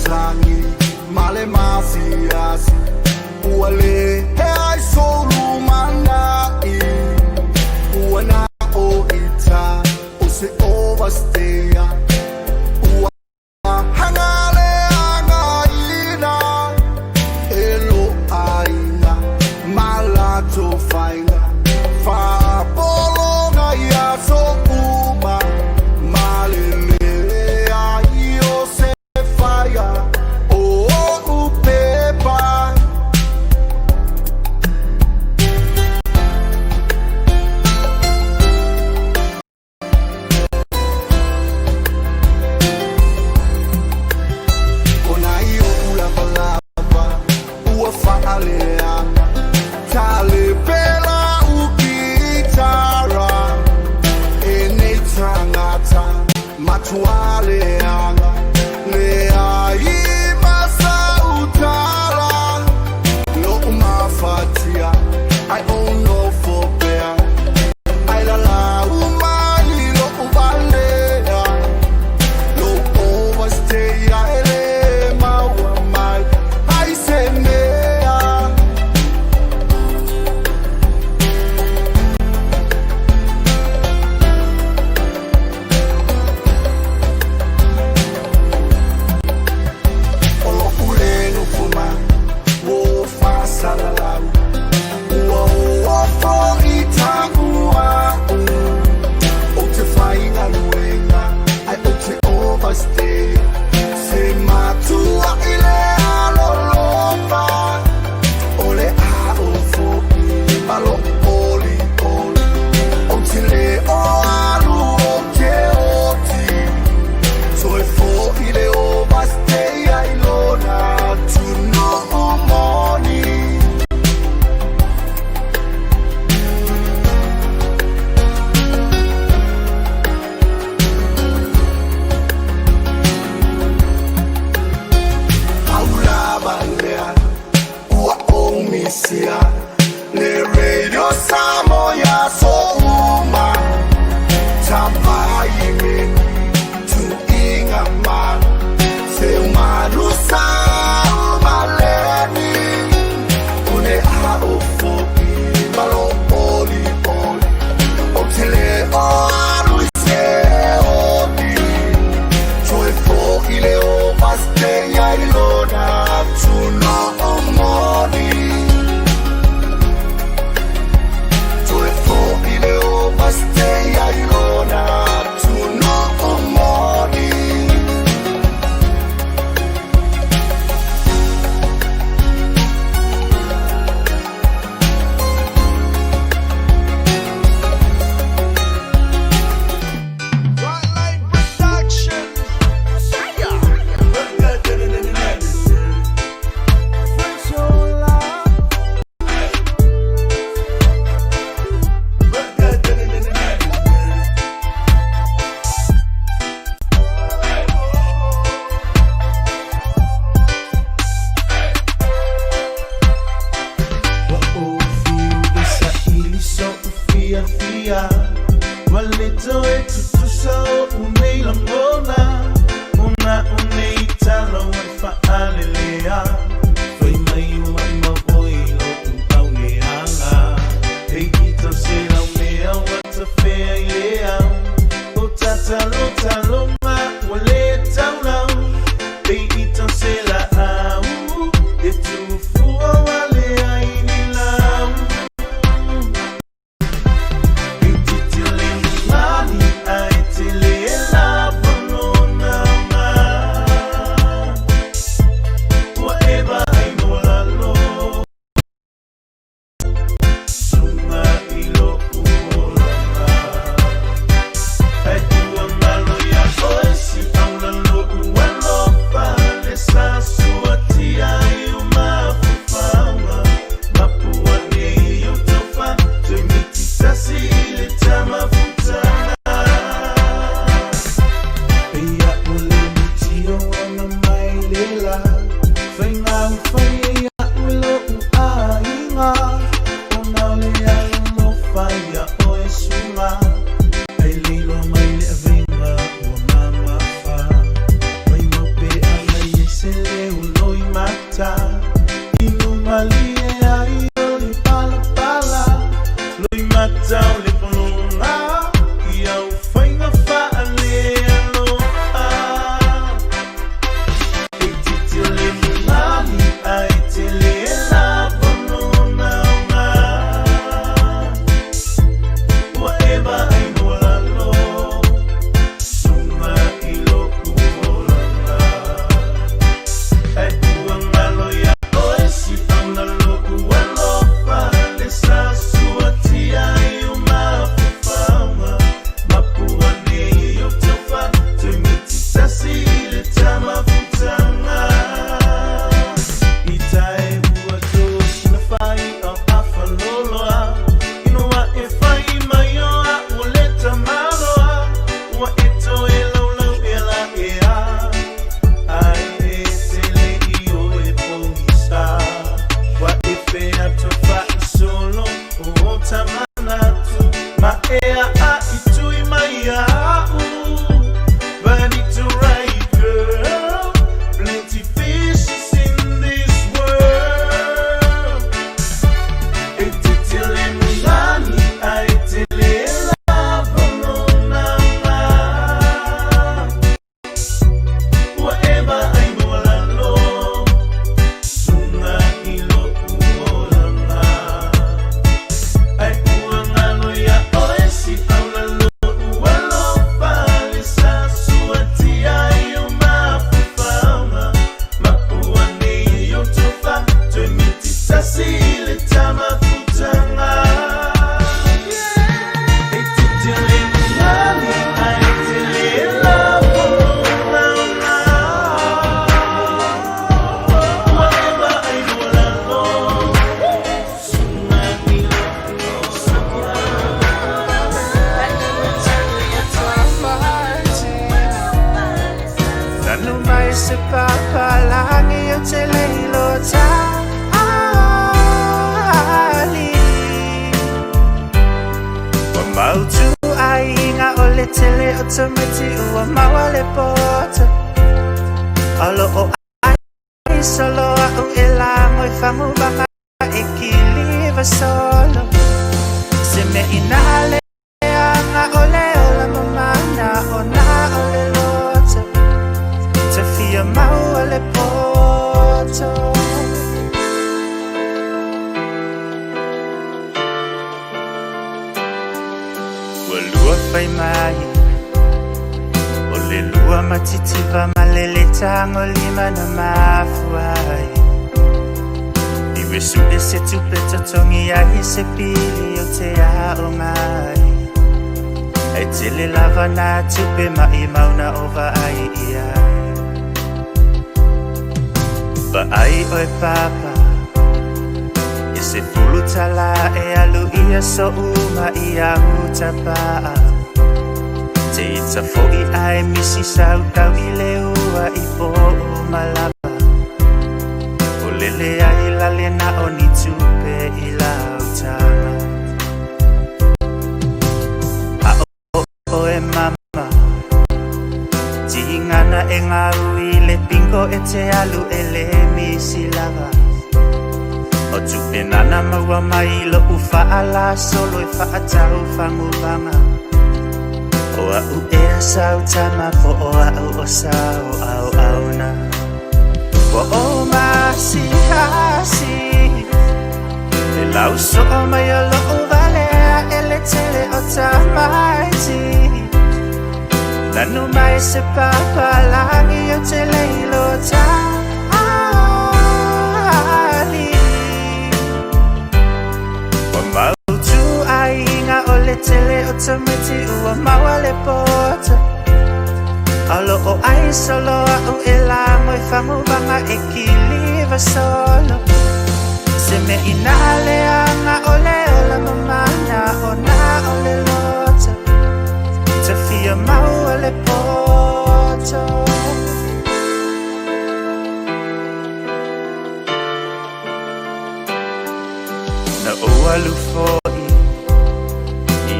tangi male masias uale hai solu mandai uana o ita o se overstaya hangale angaina elo aina malato faina fa bolonga ya so uma malele ayo se fire oh upepa ona io ula palapa ua faalea tale pela ukitara ene tangata matuale anga le ai masa utara lo mafatia I own no for bear I la la umai lo ubalea lo overstay I le mawa mai I say mea sa papalangi o telelo tali wa mautu ai nga ole tele o tameti wa mawale pota alo o ai solo au elango I fangu baka ekiliva solo se me inale anga ole ola mamana ona ole lota Tauafiafi Ma Le Loabay Walua fai mai o le lua matitiwa malele tango lima na mafuai Iwe suke se tupe totongi ahi se pili o te ao ngai Ai tele lava na tupe mai mauna ova ai iai Ba ai oe papa Se fulu tala e alu ia so uma ia utapaa Te ita fo'i ai misi sau tau I leua I po malapa O lele ai lale na o ni tupe I lautanga A o e mama Tingana e ngau I le pingo e te alu e le misi lava O tupe nana maua mai lo ufaala solo e faatau fanguvanga O au ea sau tama po o au o sau au au na Po o masi hasi E lau so o mai o lo uvalea e le tele o tamaiti Nanu mai se papalangi o tele ilo tali Mautu ai nga ole tele o tameti ua mawale pota Alo o ai solo au elango I fangu banga ekiliva solo Se me inale anga ole ola mamana ona ole lota Tauafiafi Ma Le Loabay Na o alu fo'i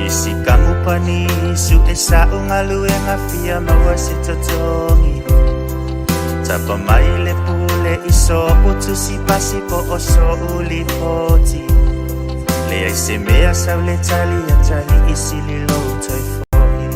Isi kamu pani Su e sa ungalu e ngafia maua si totongi Tapa mai le pule iso utu si pasi po o so uli poti Le ai se mea sau le tali a tali isi li lo toi fo'i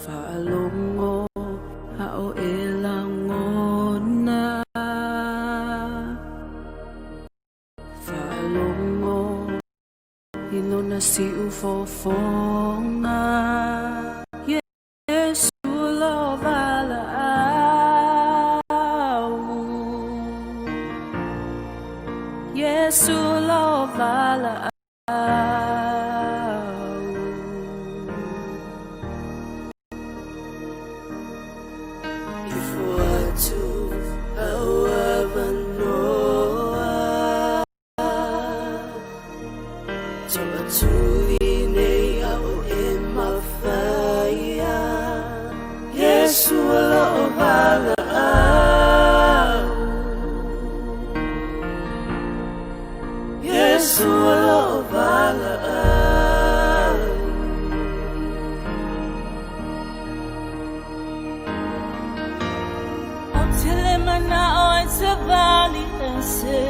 Faalongo hao elangona Faalongo inona si ufofonga Yesu lo vala au Yesu lo vala au toa tui nei au e mawhaia. Yesu aloha wala au. Yesu aloha wala au. O tele mana o e te vali e se.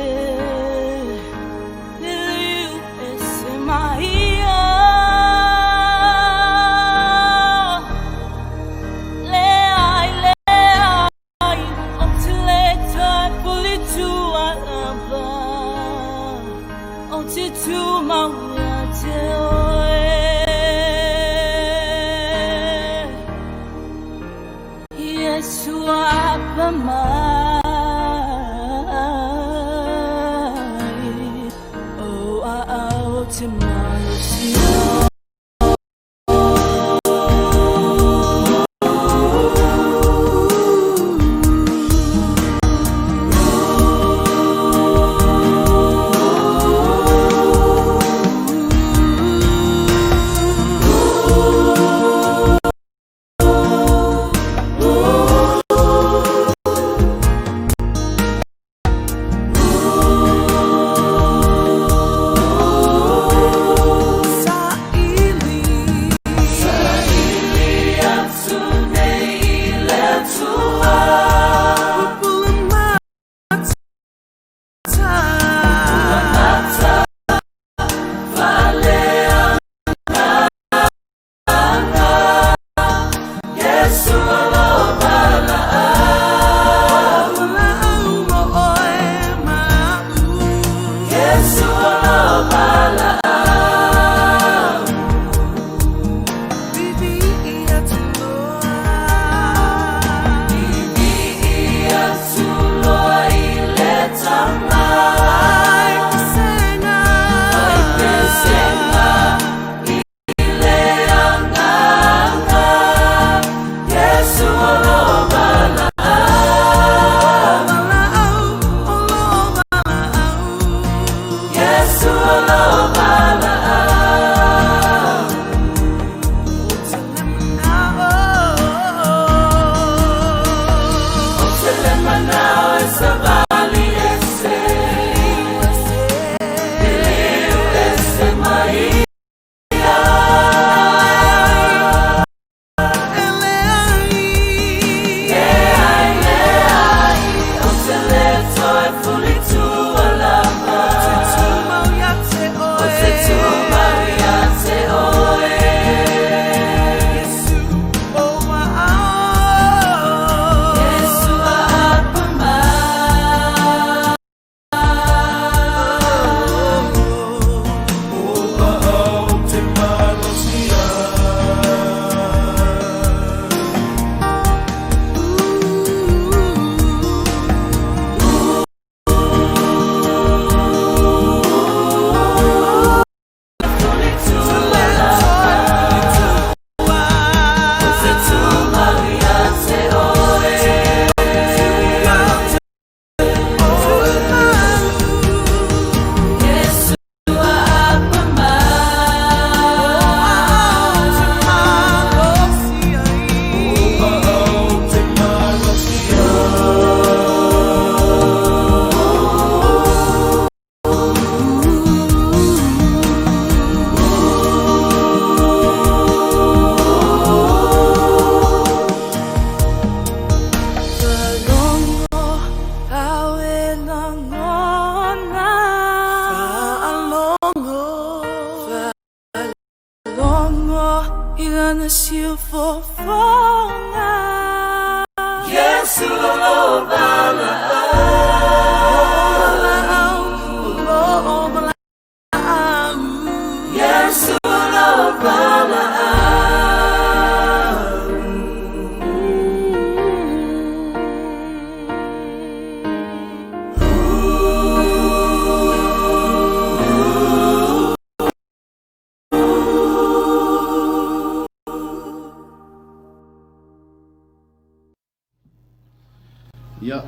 Ia,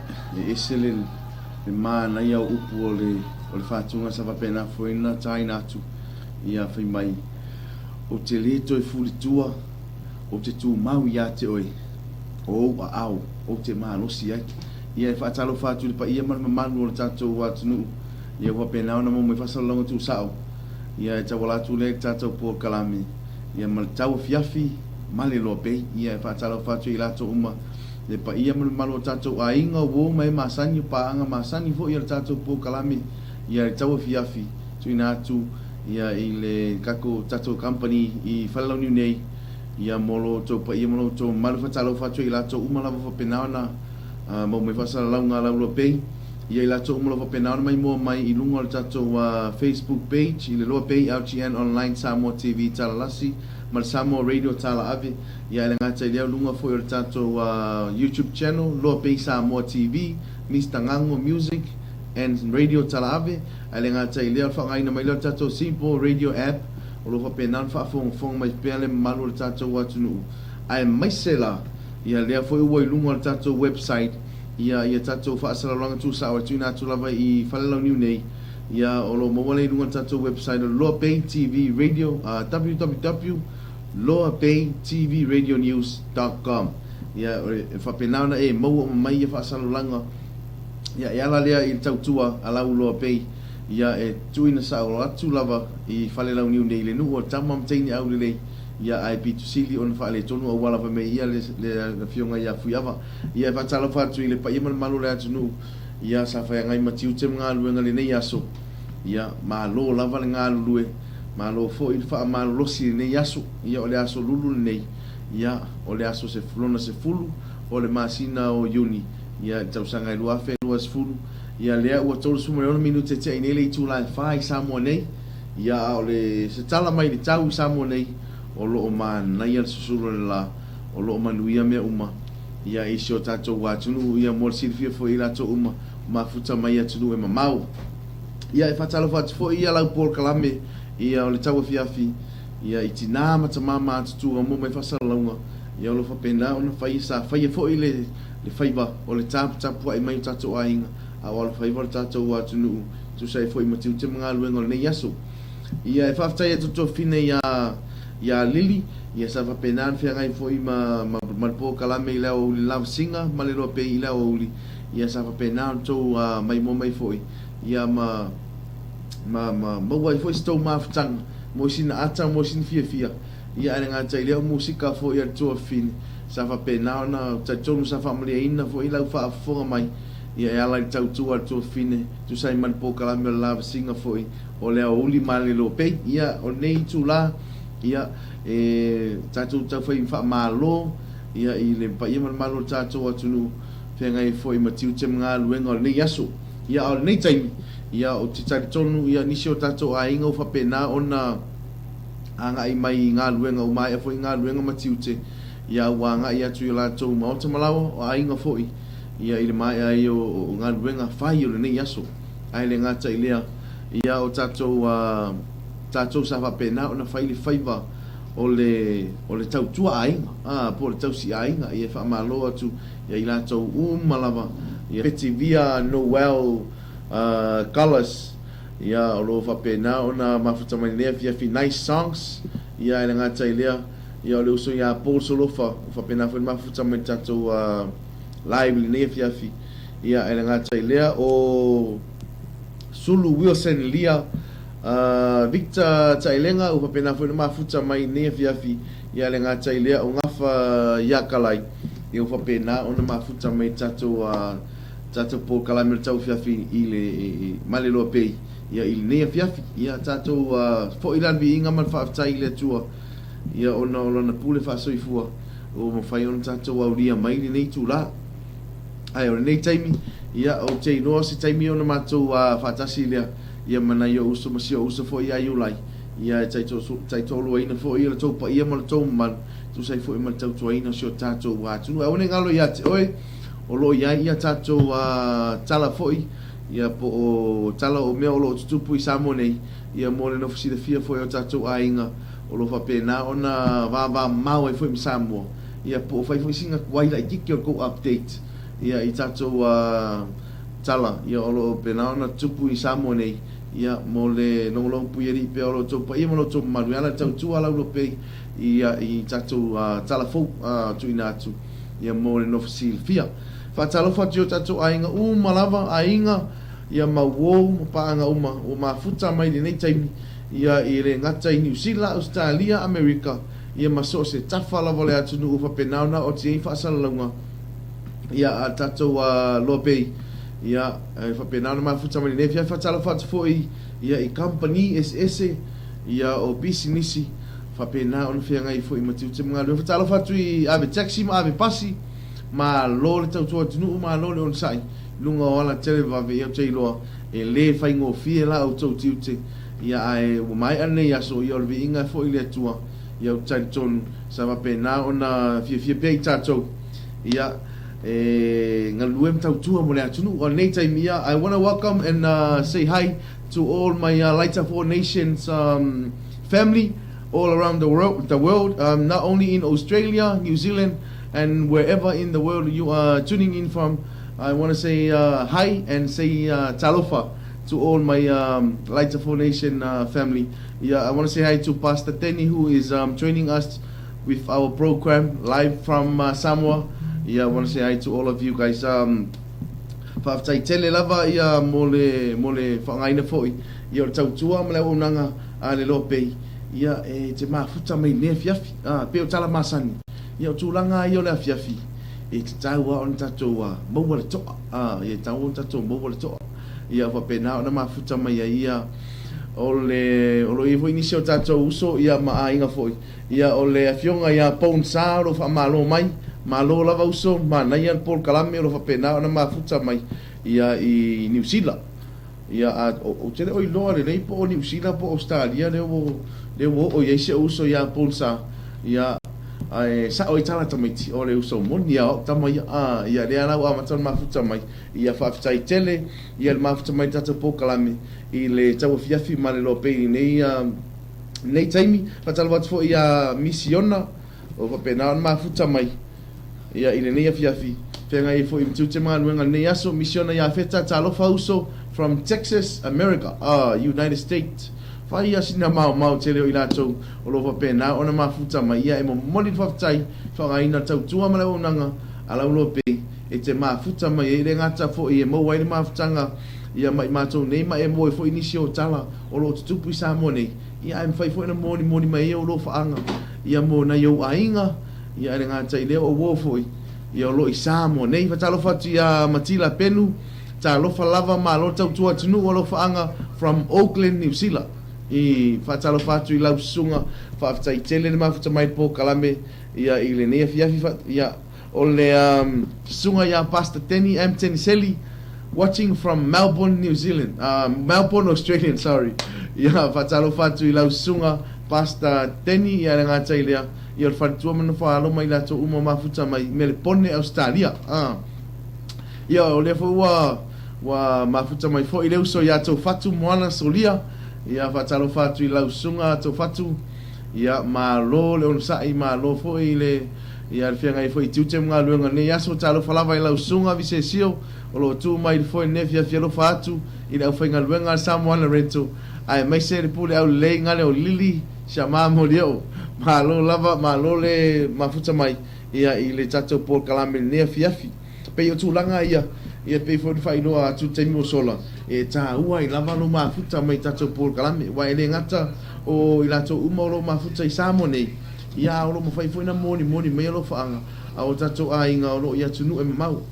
esele le mana ia upu o le whatunga sa wapena fuina taina atu ia whai mai o te leto e fulitua o te tū mau ia te oe o a au o te mahalosi ai ia e whaatalo whātu le pa ia manu o le tātou wātunu ia wapena ona mo me whasalonga tū sao ia e tawalatu le tātou pō kalame ia ma le Tauafiafi Ma Le Loabay ia e whaatalo whātu i lato uma le pa ia manu o tātou a inga o mai masani paanga masani fo ia le tātou pō kalame ia le Tauafiafi tuina atu ia i le kako tātou company i whalauni nei ia molo tō pa ia molo tō malu whatalo whātu i lato uma lava whapena ona mo me fasala launga la Loabay ia i lato umalo whapena mai mua mai i lunga le tātou Facebook page i le Loabay LGN Online Samoa TV Talalasi ma le Samoa Radio Tala Ave ia le ngata i leo lunga fo i le tātou YouTube channel Loabay Samoa TV Mr. Ngango Music and Radio Tala Ave ia le ngata i leo whangaina mai leo tātou Simple Radio App o lo whapena whaafong mai pēle malu le tātou watunu ai mai se la ia lea foi ua i lunga le tātou website ia tātou whaasalalanga tū sawa tūna atu lava i whalelau niu nei ia o lo mawale i lunga le tātou website o Loabay TV Radio www.loabaytvradionews.com ia whapenauna e maua mai ia whaasalalanga ia e ala lea i tautua alau Loabay ia e tuina sawa atu lava i whalelau niu nei le nuhu o tamam teini au le lei ia ai pitu sili on fa le tonu o wala fa me ia le fionga ia fuiava ia fa tala fa tu ile pa ia malu le atu ia sa fa ngai matiu te nga lu ngali nei aso ia ma lo lava le nga lu ma lo fo il fa ma lo si nei aso ia o le aso lulu nei ia o le aso se flona se fulu o le masina o yuni ia tau sanga i lua fe lua se fulu ia le o tolu sumo le minute te nei le tu la fa i samo nei ia o le se tala mai le tau samo nei o loo man na ia susuru la o loo manuia me uma ia isi o tātou wātunu ia mor silfia fo i lato uma mafuta mai atunu e mamau ia e whatalo whatu fo ia lau pōr kalame ia o le Tauafiafi ia i tina matamama atutu mo mai whasalaunga ia o lo whapena ona whai sa whai e fo i le whaiva o le tapua i mai tātou ainga a o le whaiva le tātou wātunu tu sai fo i matiu te mga luenga o le nei aso ia e whaftai atutu fine ia lili ia sa va penan fe ngai foi ma po kalame i leo uli lava singa ma le Loabay i leo uli ia sa va penan to mai mo mai foi ia ma wai foi sto ma ftang mo sina ata mo sin fia ia nga tai leo musika foi ia to fin sa va penan na ta tonu sa family ina foi lau fa fonga mai ia e ala tau tua to fine tu sai man po kalame lava singa foi o leo uli ma le Loabay ia o nei tu la ia e tātou tau whai wha malo ia i le pa ia malo tātou atunu whea ngai fwoi matiu te mga luenga o nei aso ia o nei taimi ia o te tari tonu ia nisi o tātou a inga o whapena ona anga i mai ngā luenga o mai a fwoi ngā luenga matiu te ia wanga ia tu i lātou maota malawa o a inga fwoi ia i le mai ai o ngā luenga whai o le nei aso ai le ngata i lea ia o tātou sa whapena o na whaile whaiva o le tau tua ainga po le tau si ainga ia whamalo atu ia i lātou malava ia peti via Noel Colors ia o lo whapena o na mafuta mai lea Fiafi Nice Songs ia i le ngata i lea ia o le uso ia Paul Solofa o whapena whaile mafuta mai tātou live li lea Fiafi ia i le ngata i lea o Sulu Wilson Lia Victor Tailenga o papena foi numa futa mai ne Fiafi ia le ngata i lea o ngafa yakalai i o papena o numa futa mai tātou po kalame Tauafiafi i le Ma Le Loabay ia i ne Fiafi ia tātou fo ilan vi inga man whaafitai i le tua ia ona pule whaasoifua o mawhai ona tātou auria mai li nei tū la ai o nei taimi ia o te inoa si taimi ona mātou whaatasi lea ia mana yo uso masio uso fo ia yulai ia tai tolu ina fo ia to pa ia mal to man tu sai fo mal tau to ina sio tato wa tu a one ngalo ia oi o lo ia tato tala fo ia po tala o me o lo tu pu samone ia mo le no fisi de fia fo ia tato ainga o lo fa pena ona va mau e fo mi samo ia po fai fo singa wai la dikio go update ia i tato tala ia o lo pena ona tupu i samone ia mo le nongolong puieri pe o lo tō pa ia mo lo tō manuela tau tua lau lo pe ia i tatou talafou tu ina atu ia mo le nofosil fia whatalofa tio tatou ainga malava ainga ia mauou paanga o mafuta mai le nei taimi ia i le ngata i New Zealand, Australia, America ia maso se tafa lava le atu nuu whapenauna o te ei whaasalalunga ia a tatou lo pe ia whapenauna mafuta mai le nei fia whatalofa atu foi ia i company SS ia o businessi whapena ona whea ngai foi matiu te mga lua whatalofa atu i ave taxi ma ave pasi ma lo le tautua tunu ma lo le on sai lunga o ala tele vave ia te iloa e le whaingo fie la au tau tiu te ia ai mai ane ia so ia olvi inga fo ile atua ia o tai tonu sa wapena ona fie pei tatou ia ngaluem tautua mo le atunu o nei taimi ia I want to welcome and say hi to all my Lights of All Nations family all around the world not only in Australia, New Zealand and wherever in the world you are tuning in from. I want to say hi and say talofa to all my Lights of All Nation family. Yeah, I want to say hi to Pastor Tenny who is joining us with our program live from Samoa. Yeah, I want to say hi to all of you guys. Whaftai tele lava ia mole whangaina foi. Ia o tautua ma leo unanga a le lopei. Ia te mafuta mai ne fiafi. Peo tala masani. Ia o tūlanga ia o le afiafi. E te taua o tatou maua le toa. Ia taua o tatou maua le toa. Ia whapena o na mafuta mai ia o lo i foi nisi o tatou uso ia maa inga foi. Ia o le afionga ia pon sa o wha malo mai. Malo lava uso ma nai an Paul Kalame o lo whapena o na mafuta mai ia i New Zealand. Ia o tere o i loa le nei po o New Zealand po Australia leo o ia se uso ia pon sa. Ia sa o itala tamaiti o le uso moni ia o tama ia le ala o amatan mafuta mai ia whaftai tele ia le mafuta mai tata Paul Kalame i le Tauafiafi Ma Le Loabay nei taimi fatalawat fo ia misiona o whapena o mafuta mai ia i le nei afiafi whenga i fo i mtu te mga nuenga nei aso misiona ia feta talofa uso from Texas, America, United States. Whai asina mau te leo i lātou o lo whapena o na mafuta mai ia e mo moni whaftai whangaina tautua ma leo nanga a lau lope e te mafuta mai e le ngata fo i e mau ai le mafutanga ia mai mātou nei ma e mo e fo inisi o tala o lo tutupu i sa mo nei ia e mwhai fo ina moni mai e o lo whaanga ia mo na iau ainga ia e ngata i leo o wofoi ia o lo i sa mo nei whatalofa tu ia Matila Penu ta lofa lava ma lo tautua tunu o lo whaanga from Auckland, New Zealand i whatalofa tu i lau sunga whaftai tele le mafuta mai po Kalame ia i le nea fiafi ia o le sunga ia Pastor Tenny Teniseli watching from Melbourne, New Zealand, Melbourne, Australian, sorry. Ia whatalofa tu i lau sunga Pastor Tenny ia le ngata i lea ia le whatua mana whaalo mai lato uma mafuta mai me le pone Australia. Ia o le wa mafuta mai fo i leu so ia tau fatu moana solia ia whatalofa tu i lau sunga tau fatu ia malo le onusai malo fo i le ia le whianga i fo i tiute mga luenga ne ia so talo falava i lau sunga vise sio o lo tu mai le fo i nefia fialo fatu i le au whainga luenga Samoana Rento ai mai se le pule au le ngale o lili Shama mo leo malo lava malo le mafuta mai ia i le tatou Paul Kalame ne fiafi pe o tulanga ia pe fo fai no a tu temi o sola e ta ua i lava no mafuta mai tatou Paul Kalame wa ele ngata o i lato uma lo mafuta i Samoa nei ia o lo mafai fo ina moni mai lo faanga a o tatou a inga o lo ia tunu e mau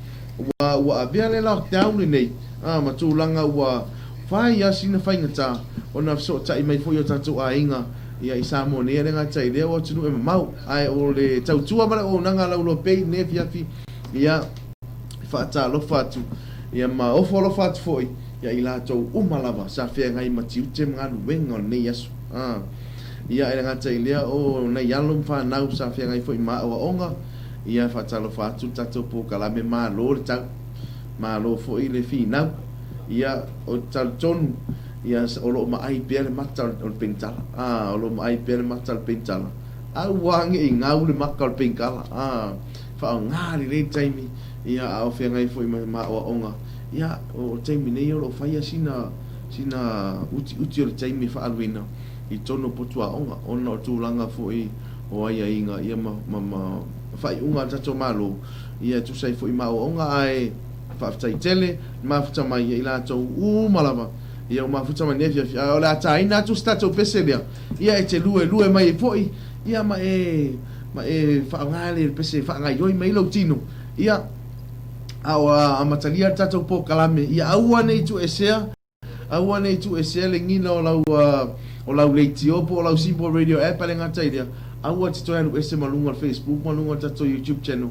wa via le lockdown nei ma tulanga wa fai asina fai ngata ona so ta i mai fo i tatou a inga ia i Samoa nei le ngata i le o tunu e mau ai o le tautua mara o nanga lau lo pei ne fiafi ia fata lo fatu ia ma o folo fatu foi ia i latou umalava sa fea ngai matiu te mga luenga nei asu ia e ngata i lea o nei alum whanau sa fea ngai foi ma o onga ia fata lo fatu tatou Paul Kalame ma lo le tau ma lo foi le finau ia o tal tonu ia o lo ma ai pere matal o pentala o lo ma ai pere matal pentala au wangi i ngau le makal penkala fa ngari le taimi ia au fea ngai foi ma o onga ia o taimi nei o lo fai asina sina uti o le taimi whaaluina I tono potua onga ona o tūlanga fo o aia inga ia ma whai unga tato malo ia tu sai fo ma onga ai whaftai tele mafuta mai ia ila tau malawa ia mafuta mai nefia o le ata ina tu stato peselia ia e te lue mai foi ia ma e whaangale pese whaangai yoi mai lau tino ia a matalia tato po kalame ia aua nei tu esea le ngina o lau leiti opo o lau Simple Radio app ale ngata idea aua te toi anu ese malunga Facebook malunga tato YouTube channel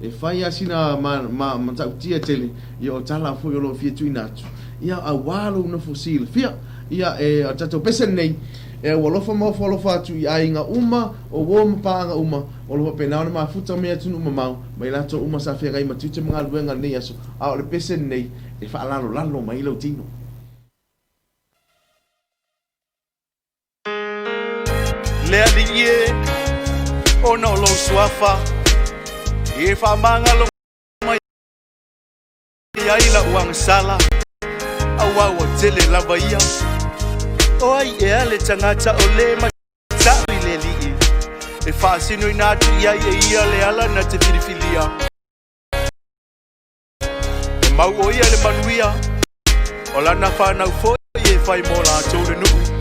e whai asina ma tau tia tele ia o tala fo lo fia tui natu ia a walo na fosil fia ia e tato pesen nei e walofa mo folofa tu ia inga uma o wo mpanga uma o lo penao na mafuta mea tunu mamau mai lato uma sa fia gai matute mga luenga nei aso a o le pesen nei e wha lalo mai lau tino Lea li ie o no lo suafa e fa manga lo mai ia ila uang sala awa o tele lava ia o ai e ale tangata o le ma tawi le li e fa sino ina tu ia le ala na te filifilia e mau o ia le manuia o la na fa na fo e fai mola tole nu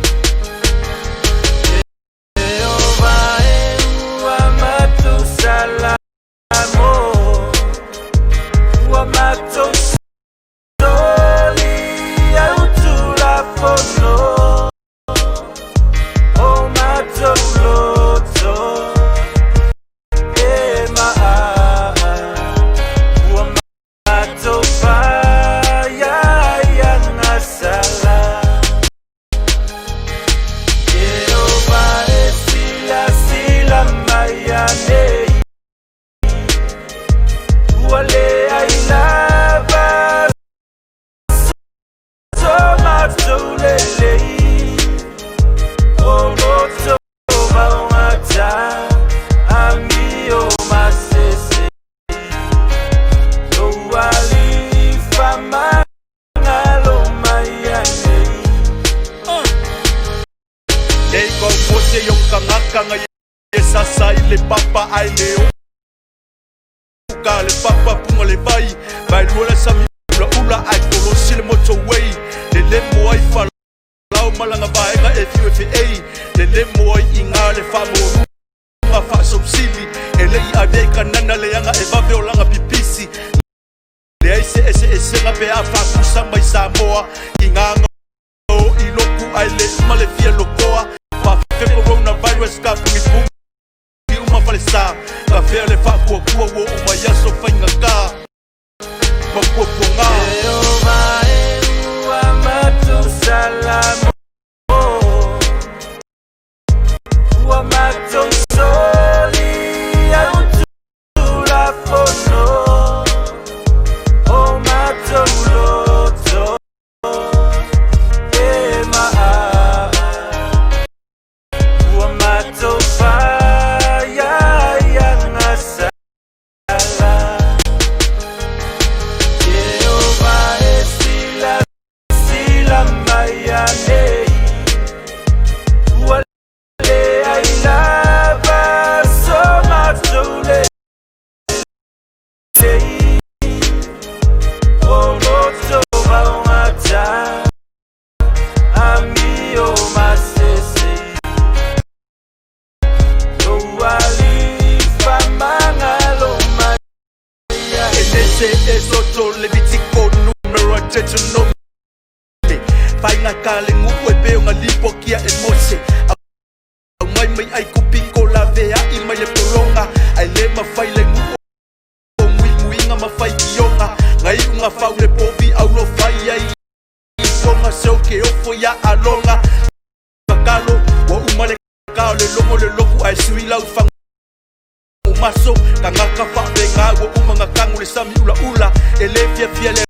maso kangaka fa benga wo umanga kangule sami ula elefia fiele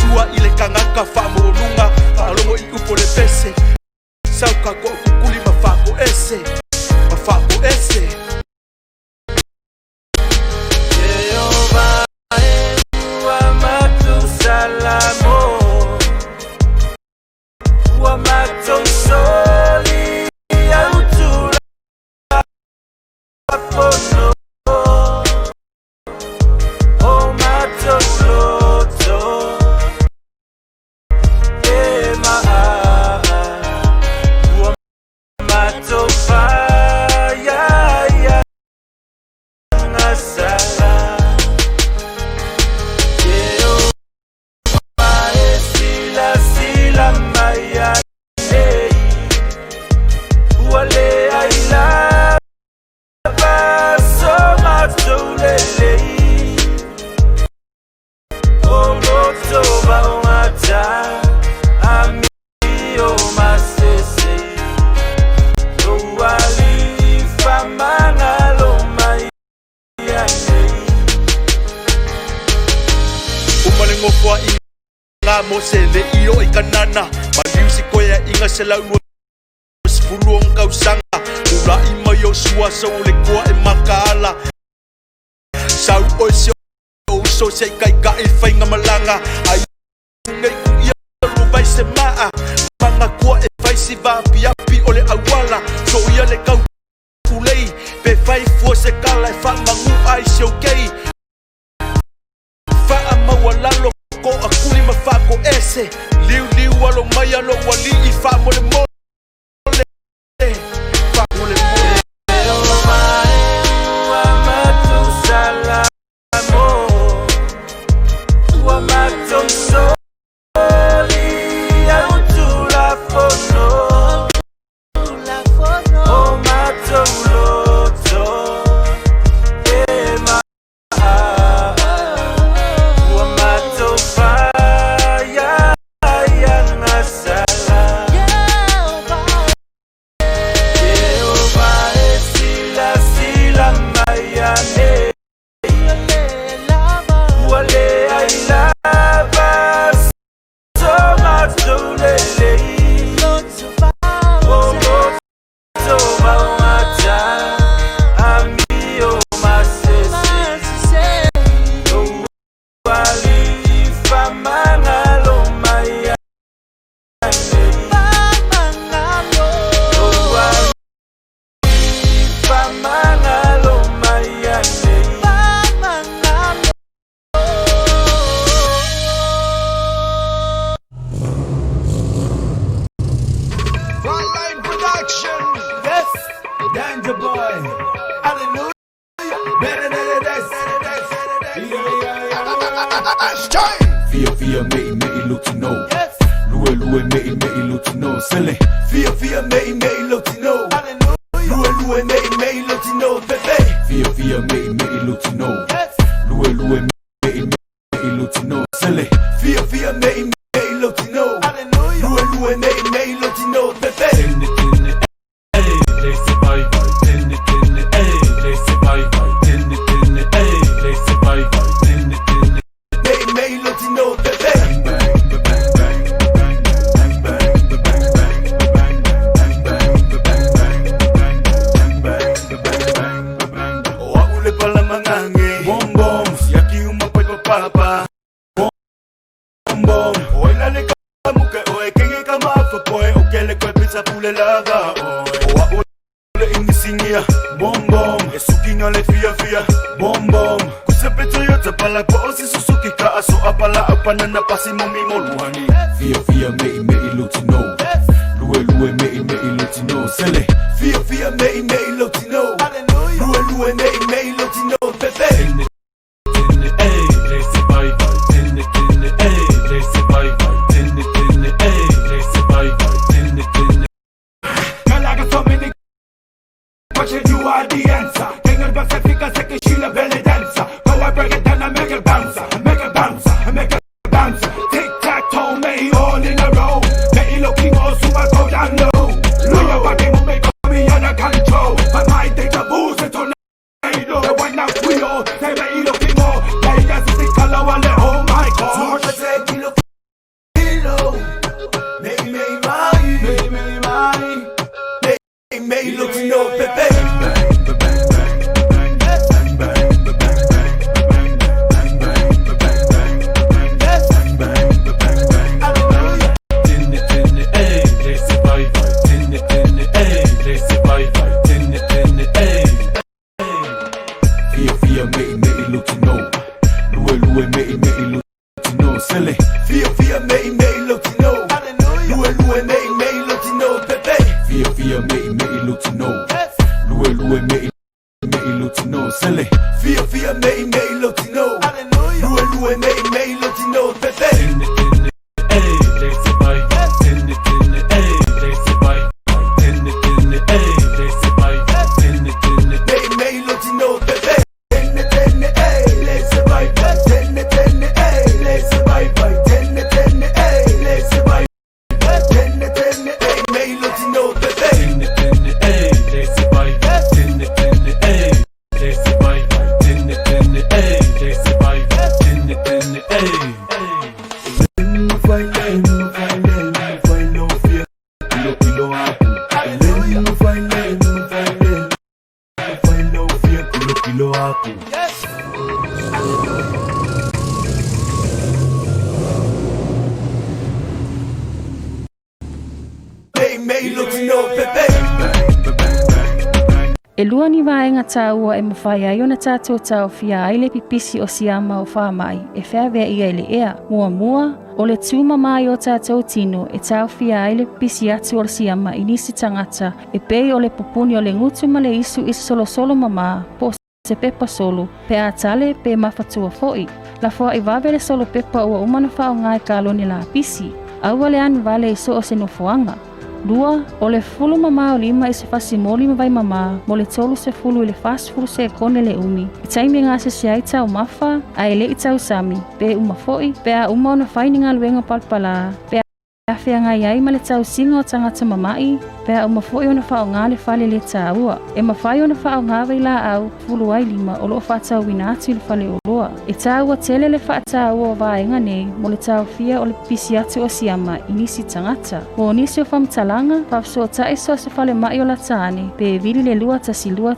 tua ile kangaka fa morunga alomo ikupo le pese sauka ko kukuli mafako ese Jehovah wa matu salamo mo se le io I kanana ma music ko ya inga se lau sifuluong kausanga ula I mai o sua sa ule kua e makala sau o se o so se kai kai whainga malanga ai ngai ku ia rubai se maa manga kua e vai si vapi api o le awala so ia le kau kulei pe vai fua se kala e whamangu ai se okei wha mawalalo ko akuli mawhako ese liu liu alo mai alo wali I wha mole mole wha mole mole Fia mei mei lutino Lue lue mei mei lutino Sele Fia mei mei lutino Lue lue mei mei lutino Bebe Fia mei mei lutino Lue lue mei mei lutino Sele Fia mei mei lutino Lue lue mei mei lutino Bebe Panana pasi mami moluhani Fia mei mei lutino Lue lue mei mei lutino Sele Fia mei mei lutino Lue lue mei mei lutino Bebe You are the answer. Tengo el Pacifica, sé que Sheila belly dancer. Go I break it down and make it bounce, make it bounce, make it bounce. Tic tac toe, me all in a row. Me looking all super go down low. Know your body will make me under control. My mind take a boost to tornado. The one now we all say me looking more. Like that's the color one that oh my God. So say me look kilo. Me looking no baby. ilo aku. They may look no pepe. E lua ni vaenga tāua e mawhai ai ona tātou Tauafia ai le pipisi o siama o whamai, e whea ia i le ea, mua, o le tūma mai o tātou tino, e Tauafia ai le pipisi atu o le siama i nisi tangata, e pei o le popuni o le ngutu ma le isu i solo mama, po se pepa solo, pe a tale pe mafatua foi. La fua i vave le solo pepa ua umana whao ngai kaloni la pisi, aua le anu vale iso o se nofuanga. Dua, o le fulu mama o lima i se fasimoli ma vai mama, mo le tolu se fulu i le fulu se kone le umi. I taimi ngā se ai tau mafa, a ele i tau sami, pe uma foi, pe a uma ona whaini ngā luenga palpala, pe a whea ngai ai ma le tau singa o tangata mamai, pe a uma foi ona whao ngā le fale le tāua. E ma whai ona whao ngā vei la au, fulu ai lima o loo whatau wina atu i le fale o loa. E tāua tele le whaatau o vaenga nei, mo le Tauafia o le pisi atu o siama i nisi tangata. O nisi o whamtalanga, whafso o tae so se fale mai o la tāne, pe e vili le lua tasilua.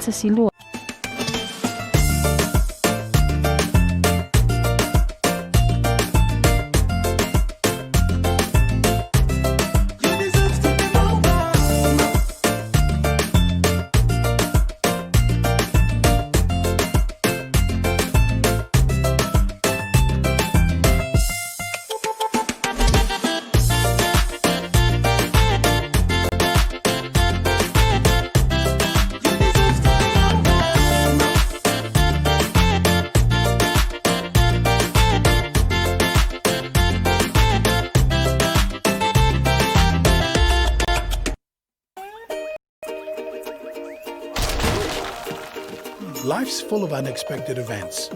Life's full of unexpected events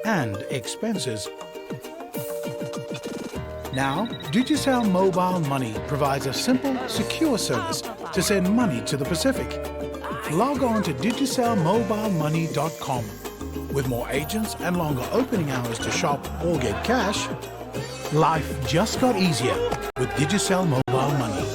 and expenses. Now, Digicel Mobile Money provides a simple, secure service to send money to the Pacific. Log on to digicelmobilemoney.com. With more agents and longer opening hours to shop or get cash, life just got easier with Digicel Mobile Money.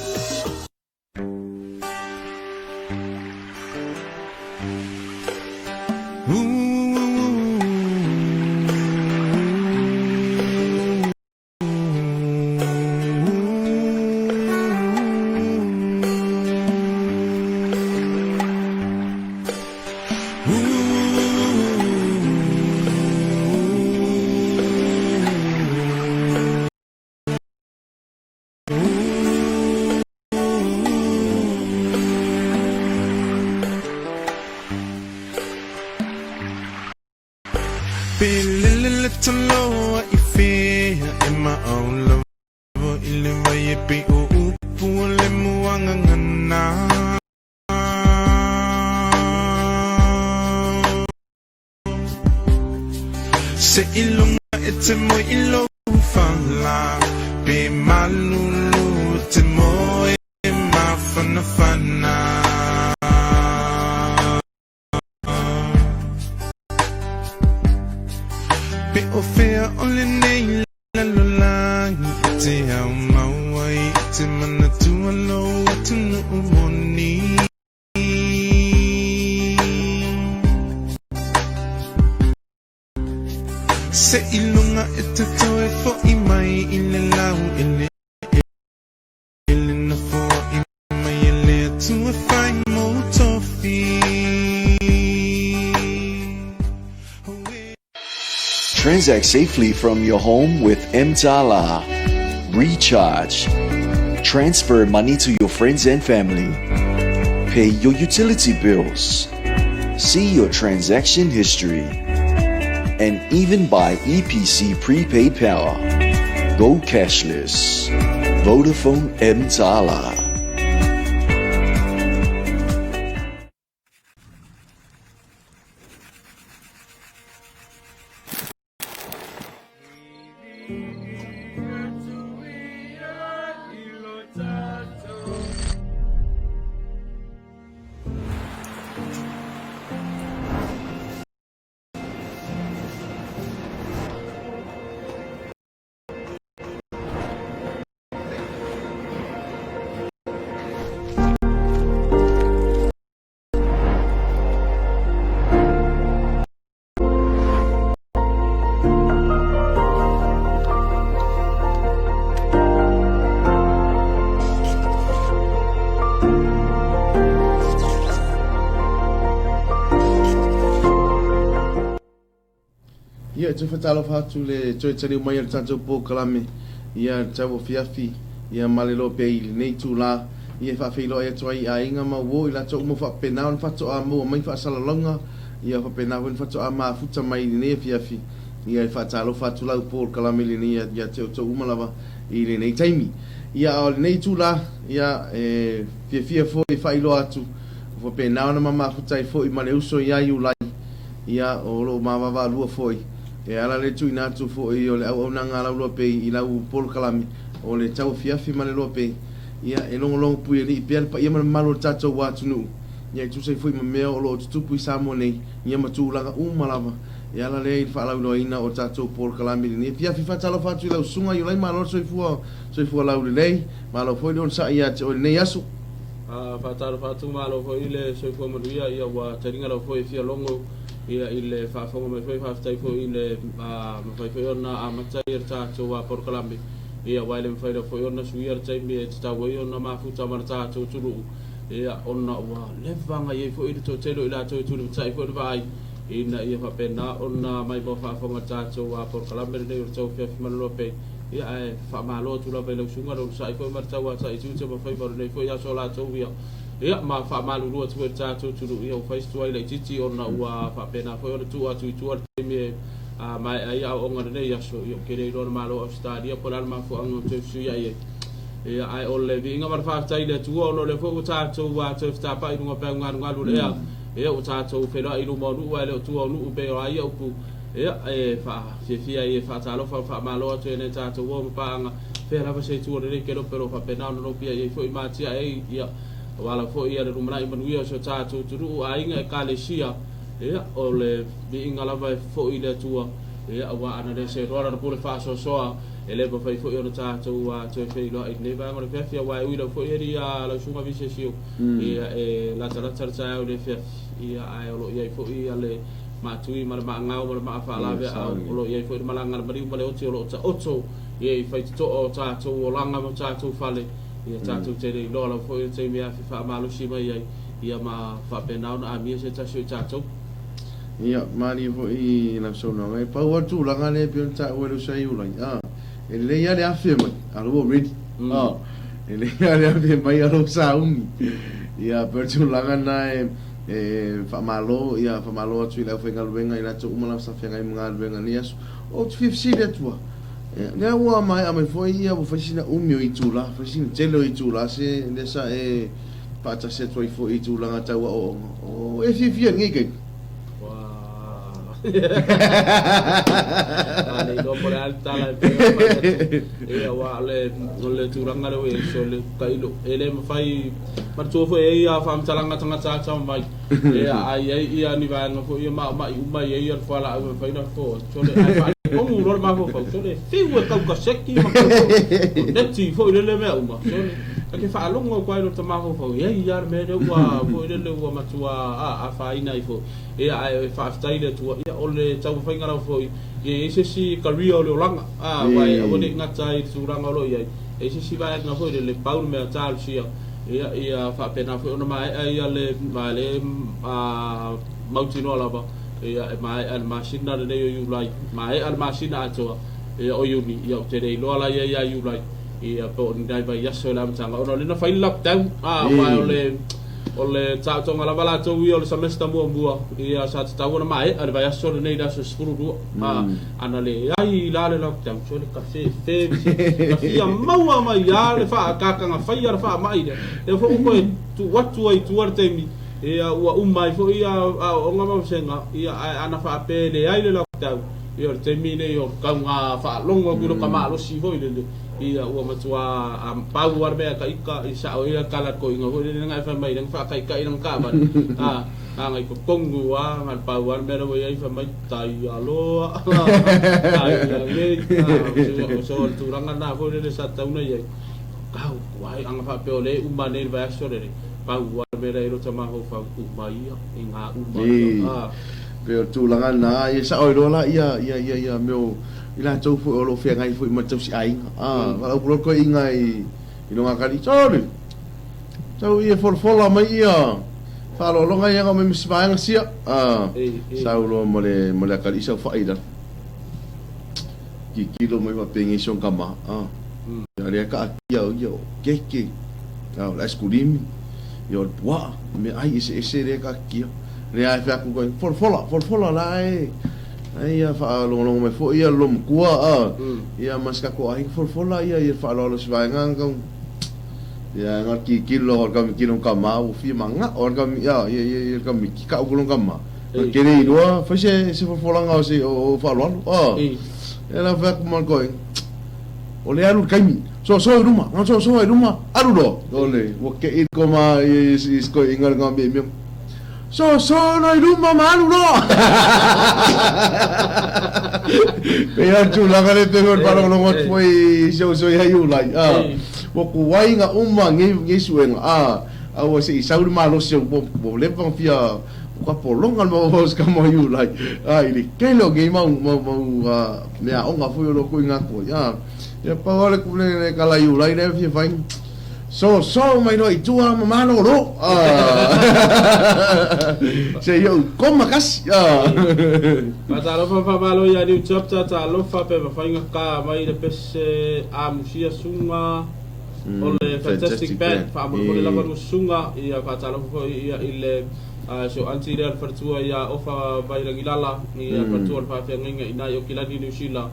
Feeling a little lower, I feel in my own love. Ilim ay piuupo, limuang na. Sa ilong ito mo ilo fala, be maluluti mo mafana-fana. O fear only nay lalo lang iti ang maway iti manatualo at nuumoni sa ilong nga ito to e po imay ilalaw ili na po imay ili to a fine motofi. Transact safely from your home with Mtala. Recharge. Transfer money to your friends and family. Pay your utility bills. See your transaction history. And even buy EPC prepaid power. Go cashless. Vodafone Mtala. ia te whatalo whatu le toi tari mai al tātou pō kalame ia Tauafiafi Ma Le Loabay nei tū la ia whawhilo ia tuai a inga ma wo i la tō mo whapenao ni whato a mo mai whaasalalonga ia whapenao ni whato a mafuta mai nei Fiafi ia whatalo whatu lau pō kalame le nei ia te o tō umalawa i le nei taimi ia o le nei tū la ia Fiafia fo i whailo atu whapenao na mafuta i fo i male uso ia i ulai ia o lo mawawa lua foi e ala le tu inatu foi o le au nanga la lua pe i lau pol kalami o le Tauafiafi Ma Le Loabay ia e longo longo pui li pe pa ia malo tato wa tunu ia tu sei foi me o lo tu pui sa mo nei ia ma tu langa malava e ala le fa la lo ina o tato pol kalami ni Fiafi fa talo fa tu lau sunga i lai malo so fu lau le lei malo foi don sa ia o nei asu fa talo fa tu malo foi le so fu mo ia wa taringa lo foi fia longo ia ile fa fonga me foi fa tai foi ile ma foi ona a matai ta to wa por kalambi ia wale me foi foi ona suir tai me ta wa ona ma futa ma ta to tulu ia ona wa levanga ia foi to telo ila to tulu tai foi vai ina ia fa pena ona mai bo fa fonga ta to wa por kalambi ne to Tauafiafi Ma Le Loabay ia fa malo tu la belo sunga ro sai foi ma ta wa sai tu ma foi por ne foi ya so la to ia ma fa malu rua tu ta tu ia face tu ile titi ona ua fa pena foi ona tu me mai ai o ngana nei aso io kere ro malo stadia por alma fo anu tu ia ia ai o le vinga mar fa tai le tu ono le fo ta tu wa tu ta pa i runga pe ngana lu ia o ta tu fe la i lu mo lu wa le tu onu pe ai o pu ia fa fia fa ta lo fa malo tu ne ta tu o pa nga fe la fa se tu le ke lo pero fa pena no pia i fo i ma tia ia wala fo ia le rumana i manuia so tātou turu a inga e kālesia ia o le vi inga lava e fo i le tua ia wa ana le se roara na pule whaaso soa e le pa fai fo i ona tātou a tue whai loa i neva ngore whiawhia wa e uila fo i eri a lau sunga vise siu ia e lata rata au le whiawhi ia ai olo ia i fo i a le mātui ma le maa ngau ma le maa whaalawe au olo ia i fo i malanga na mariu ma le oti olo ta oto ia i whai to o tātou o langa mo tātou whale ia tātou tere i loa lau fo i te mea whi whaamalo si mai ai ia ma whapenau na a mia se tasio i tātou ia mari fo i na sona e pau atu langa le pion ta o le sai ulai e le ia le afi mai alo ready e le ia le afi mai alo sa ia per tu langa na whaamalo ia whaamalo atu i lau whenga luenga i rato umala sa whenga i mga luenga ni asu o tu fifsi le tua Nea ua mai a mai foi ia wa faisina umio i tūla, faisina telo i tūla, se nesa e pata se toi foi i tūla ngā taua o e fifia ngai kai. Nei no pole altala e wa le turanga le we so le kailo ele ma fai mar tu fo e ia fam talanga tanga ta mai e ai ia ni va no fo ia ma ia ia fa la fai na fo so le ai fa o mu ma fo so le fi we ka ka seki ma ne ti fo le me uma so le ke fa longo kwa no tama fo ia me de wa fo le wa ma tu a fa ina fo e ai fa stai le tu ia o le tau fai ngara fo e se si career le langa wai o ne ngata i suranga lo ia e se si vai na fo le pau me tal sia ia fa pena fo no mai ia le mautino lava ia mai al machine de you like mai al machine ato e o uni ia te dei lo ala ia you like ia po ndai vai ia so la mtanga o le na fai lockdown wai o le tātonga la wala tau i o le semester mua ia sa te tau na mai ale vai aso nei da so skuru ana le ai la le lockdown so le cafe cafe maua mai ia le fa kakanga fai ar fa mai le fo ko tu watu ai tu arte mi ia ua mai fo ia o ngama senga ia ana fa pele ai le lockdown ia te mine o kanga fa longo ku ka malo si fo ile ia ua matua pau war be ka ika isa o ia kala ko inga ho le ngai fa mai nang fa kai kai nang ka ban ngai ko kongu wa ngal pau war be ro ia fa mai tai alo tai le so tu ranga na ho le sa ta una ia kau wai anga fa pe ole umane va so le pau war be ro tama ho fa mai inga umane pe tu langa na ia sa o la ia meu ila tau fu o lo fe ngai fu ma tau si ai wala pulo ko ingai ino ngakali sorry tau ia for mai ia fa lo ngai nga me misbang sia sa lo mo le kali sa faida kilo mai wa pengi song kama ya le ka yo keke ya la eskulim yo wa me ai ese le ka kia le ai fa ku ko for la ai ya fa lo me fo ia lom kua ia mas ka ko ai for la ia fa lo swa ngang ya ngat kilo ka kilo kama u fi manga or ka ya ka mi ka u kama kene doa fa se for la nga se o fa lo ela fa ku mal ko o le alu kaimi so ruma no so ruma alu do ole o ke it koma is ko ingal ngam be so no ruma malu do ya tu la gale te gol para lo ngot foi so ya yu lai o ku wai nga umma ngi suenga o se isaul malo se bo le pang fia ka polonga mo hos ka mo yu lai ili ke lo ge mau me a onga fu lo ku nga ko ya pa ole ku le kala yu lai le fi fain so mai no itu ma lo se yo koma kas Pata lo fa malo ya di chapter ta lo fa pe fa inga ka mai de pese a musia sunga ole fantastic band fa mo le la sunga ia pata lo fa ia ile so anti real fartua ya ofa vai gilala ni fartua fa fe nginga ina yo kilani ni sila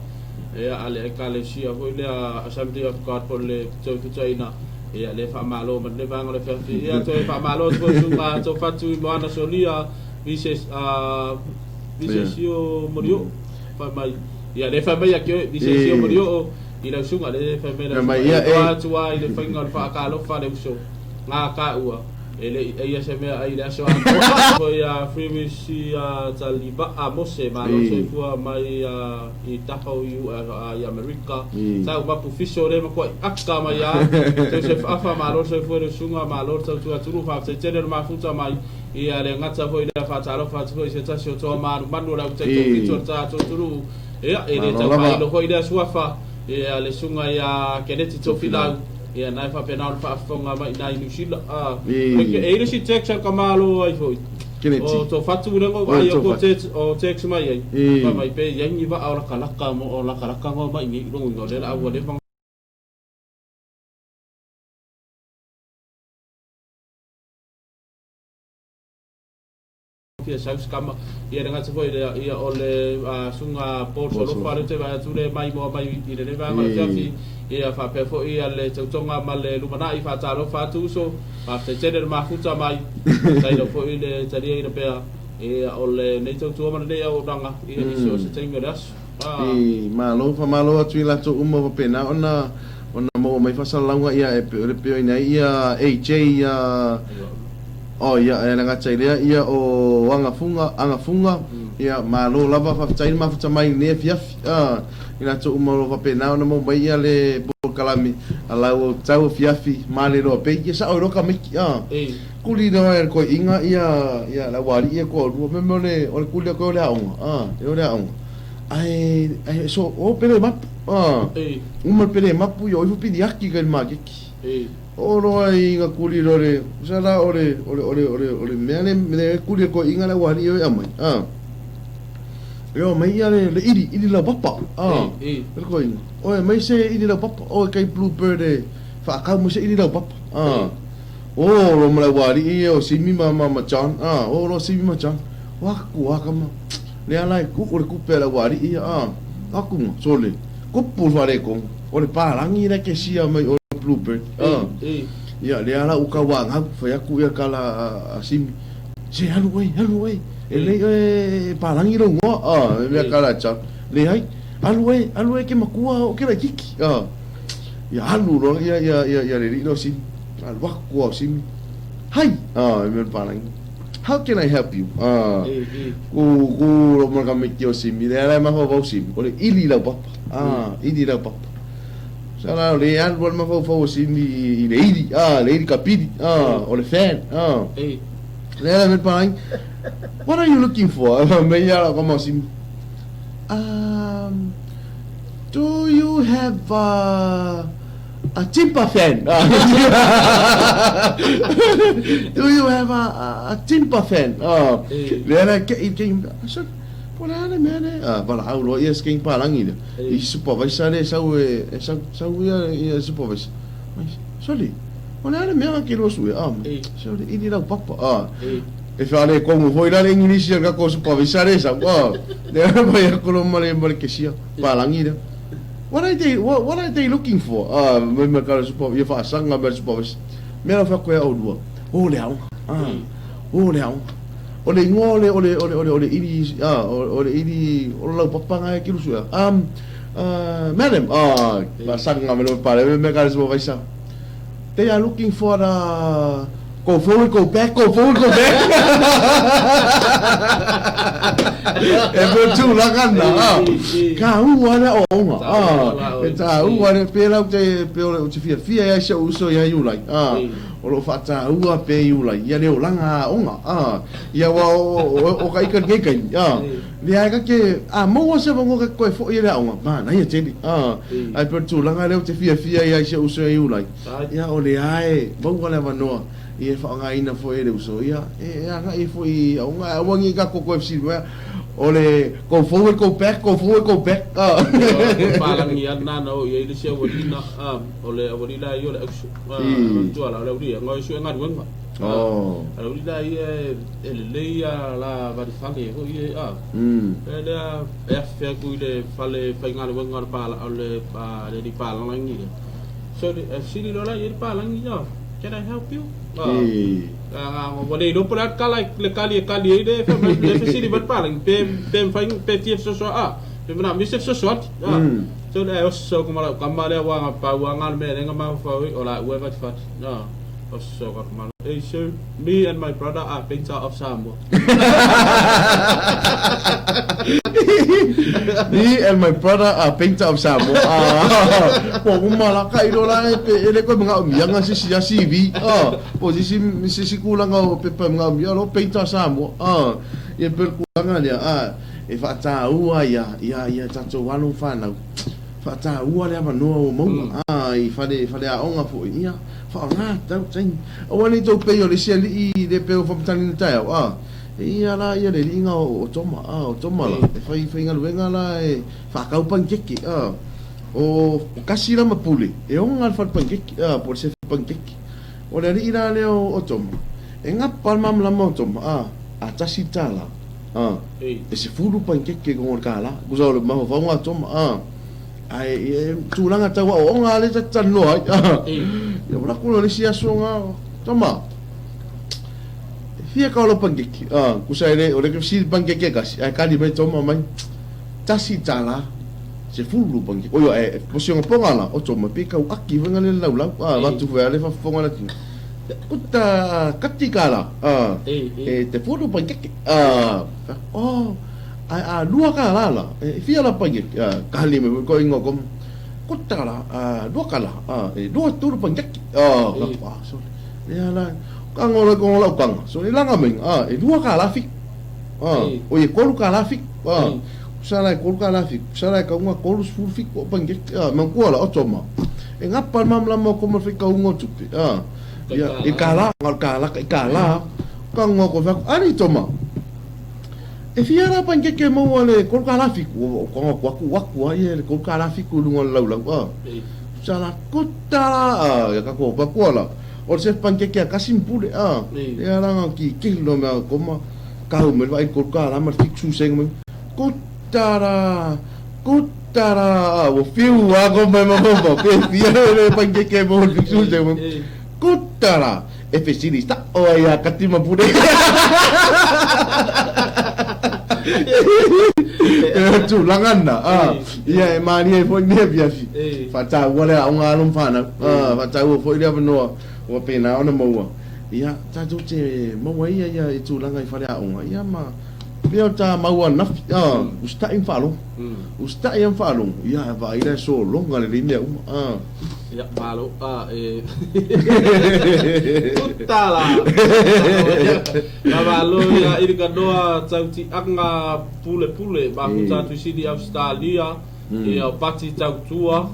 ya ale kale sia ho le assembly of god for le to China ya le fa malo man le bang le fa ya to fa malo to sunga to fatu mo ana solia vises yo morio fa mai ya le fa mai ke vises yo morio ila sunga le fa mai ya tua ile fa ngal fa ka lo fa le so nga ka ua ele ia se me ai da so foi a freewisi a taliba a mose malo so fu mai I taho yu a America sa ba pu fiso le ko akka mai ya so se fa malo so fu sunga malo so tu atu fa se tene ma futa mai ia le ngata foi da fa talo fa foi se ta so to ma manu la te to ta to turu ia ele ta mai lo foi da suafa ia le sunga ya keneti to filau ia nai fa penal fa fonga mai nai Lucila e si text ka malo ai foi o to fatu rengo ai ko text mai ai fa mai pe yangi va ora kalaka mo o la kalaka mo mai ni ro ngo le awu le fang pia saus kama ia nga se foi ia ole sunga porso lo fare te va tu le mai mo mai I le va ma fiafi ia fa pe fo ia le tonga ma le lumana I fa talo fa tu so fa te tene ma futa mai dai lo fo ile tari ile pe ia ole nei tu ma le o danga ia so se tenga das malo atu la to umo pe na ona mo mai fa salanga ia e pe ina ia AJ ia ia nga chaile ia o anga funga ia malo lava fa chaile ma fa mai ne fiafi ina to umalo fa pena ona mo mai ia le bo kalami ala o Tauafiafi Ma Le Loabay ia sa o roka miki kuli no er ko inga ia la wali ia ko ru me le o kuli ko le aunga e le aunga ai so o pele map umal pele map yo fu pidi aki gal magiki oro ai nga kuli rore sala ore me kuli ko inga la wali yo amai yo mai ia le idi la papa ko inga o mai se idi la papa o kai bluebird fa ka mo se idi la papa o ro mala wali o simi mama chan o ro simi ma chan wa ku wa kama le ala ku ku pela wali aku sole ku pu vale ko o le parangi le ke sia mai bluebird ya le ala u ka wanga fa ya ku ya kala sim se halu wei ele parangi ro ngo le kala cha le hai alu ke makua o ke la kiki ya halu ro ya le ro sim al wa ku sim hai me parangi how can I help you ku ro ma ka me ki o sim le ala ma ho sim o le ili la papa ili la papa sala le an bol ma fo sini le idi kapidi o le fan le me paing what are you looking for me ya como sim do you have a timpa fan do you have a timpa fan le ana ke Ora le mene bala au lo ia sking palangi le I supervisor le sau ia supervisor soli ona le mea ki lo sue soli ini la papa e fa le como foi la English ga ko supervisor le sau le vai ko lo male ke sia palangi le what are they looking for me ka supervisor ia fa sanga me supervisor me la fa ko au dua o le au o le ngole o le ini o le papanga ki lu madam ba sanga me lo pare me ka supervisor they are looking for go forward go back e po tu la kana ka uana o ta uana pela te pela te fia ya se uso ya yulai o lo fata ua pe yulai ya le olanga onga ya wa o kai kan kai le ai ka ke mo se mo ka ko fo ile onga ma na ya te ai po tu la le te fia ya se uso ya yulai ya o le ai mo wala manoa ia fa nga ina fo ele uso ia nga I fo I nga wangi ka ko FC o le go forward go back palang ia na no ia ile sia wodina o le wodina io le exo tu ala le uri nga isu nga wenga ala uri da ia ele leia la va fange ho ia ele e fa ku le fale fa nga wenga pala le pa le di palang ngi so FC lo la ia palang ia can I help you boleh lupa lah kali ide sini berpaling pe tiap sesuatu pe mana mesti sesuatu so dah so kamar dia wang apa wangan me dengan mau fawi olah whoever fat so kamar so me and my brother are painter of Samoa me and my brother are painter of Samoa po malaka ilo la ele ko mga umianga si CV posisi si kulang au pe mga umianga lo painter Samoa ye per kulang dia e fa ta ua ya tato wanu fana fa ta ua le mano mo I fa de a onga fo ia fa nga tau tsin o wani to pe yo le sia li de pe o famtani tai ia la ia le linga o toma la e fai nga luenga la e fa kau pankeki o kasi la mapuli e onga fa pankeki por se pankeki o le ira le o toma e nga palma la mo toma a tasi tala e se fulu pankeki ko kala ku so le ma fa nga toma ai tulanga tawa onga le tatano ya bra ko le sia songa toma fia ka lo pankeki ku sai le o le si pankeki kasi ai kali me toma mai tasi tala se fulu pankeki o yo posio ponga la o toma pe ka aki venga le lau va tu va le fa fonga la tin kuta katikala te fulu pankeki dua kala la fia la pankeki kali me ko ingo kom kuta la dua kala dua tu pankeki so ya la kangola kang so ni langa meng dua kala fik o ye kolu kala fik sala kolu kala fik sala ka unga kolu full fik ko pankeki man ko la otoma e ngapa mam la mo ko mo fik ka ungo tupi ya ikala kango ko fa ani toma e fiara pankeki mo wale kolu kala fik ko waku ye kolu kala fik ko lungo lau sala kutala ya ka ko pa ko la o se pankeki a kasimpule ya ranga ki kilo me koma ka me vai ko ka la mar fixu seng me kutara o fiu a ko me mo pe fiare pankeki mo fixu seng me kutara e fesilista o ya katima pure tu langana ia mani e foi ne biafi fata wala unga lum fana fata wo foi dia no o pena ona mo ia tatu te mo ia tu langa i fale unga ia ma Dia ta mau na usta in falo. Usta in falo. Ya vai le solo ngale limia ya falo Utala. La valo ya irikadoa tauti anga pule ba tatu sidi Australia ya pati tautua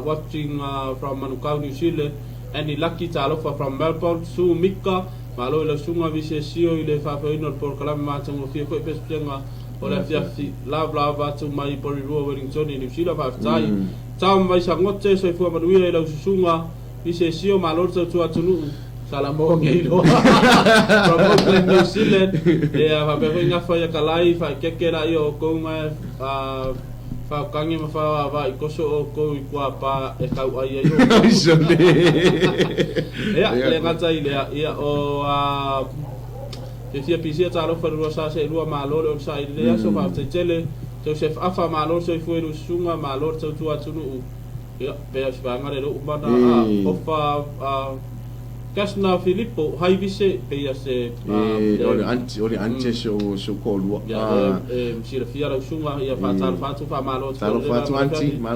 watching from Manukau New Zealand and lucky talofa from Melbourne su Mika malo la sunga visesio ile fa fa ino por kala ma tango fi ko pespenga o le fiafi lava tu mai Porirua Wellington i New Zealand whaftai tau mai sa ngote so i fua manuia i lau susunga i se sio malor tau tua tunu salamo ngei loa from Auckland New Zealand e a whapeho inga whai kalai whai kekera i o kounga whao kangi ma whao awa i koso o kou i kua pā e kau ai ai o ea le ngata i lea ia o Ke fia pisia talo farua sa se lua malore o sa i lea so fa tele to chef afa malore so foi lu sunga malore to tu atunu ya pe as banga le umana ofa kasna Filippo hai vise pe ya se ori anche so ko lua ya si fia lu sunga ya fa talo fa tu fa malore talo fa tu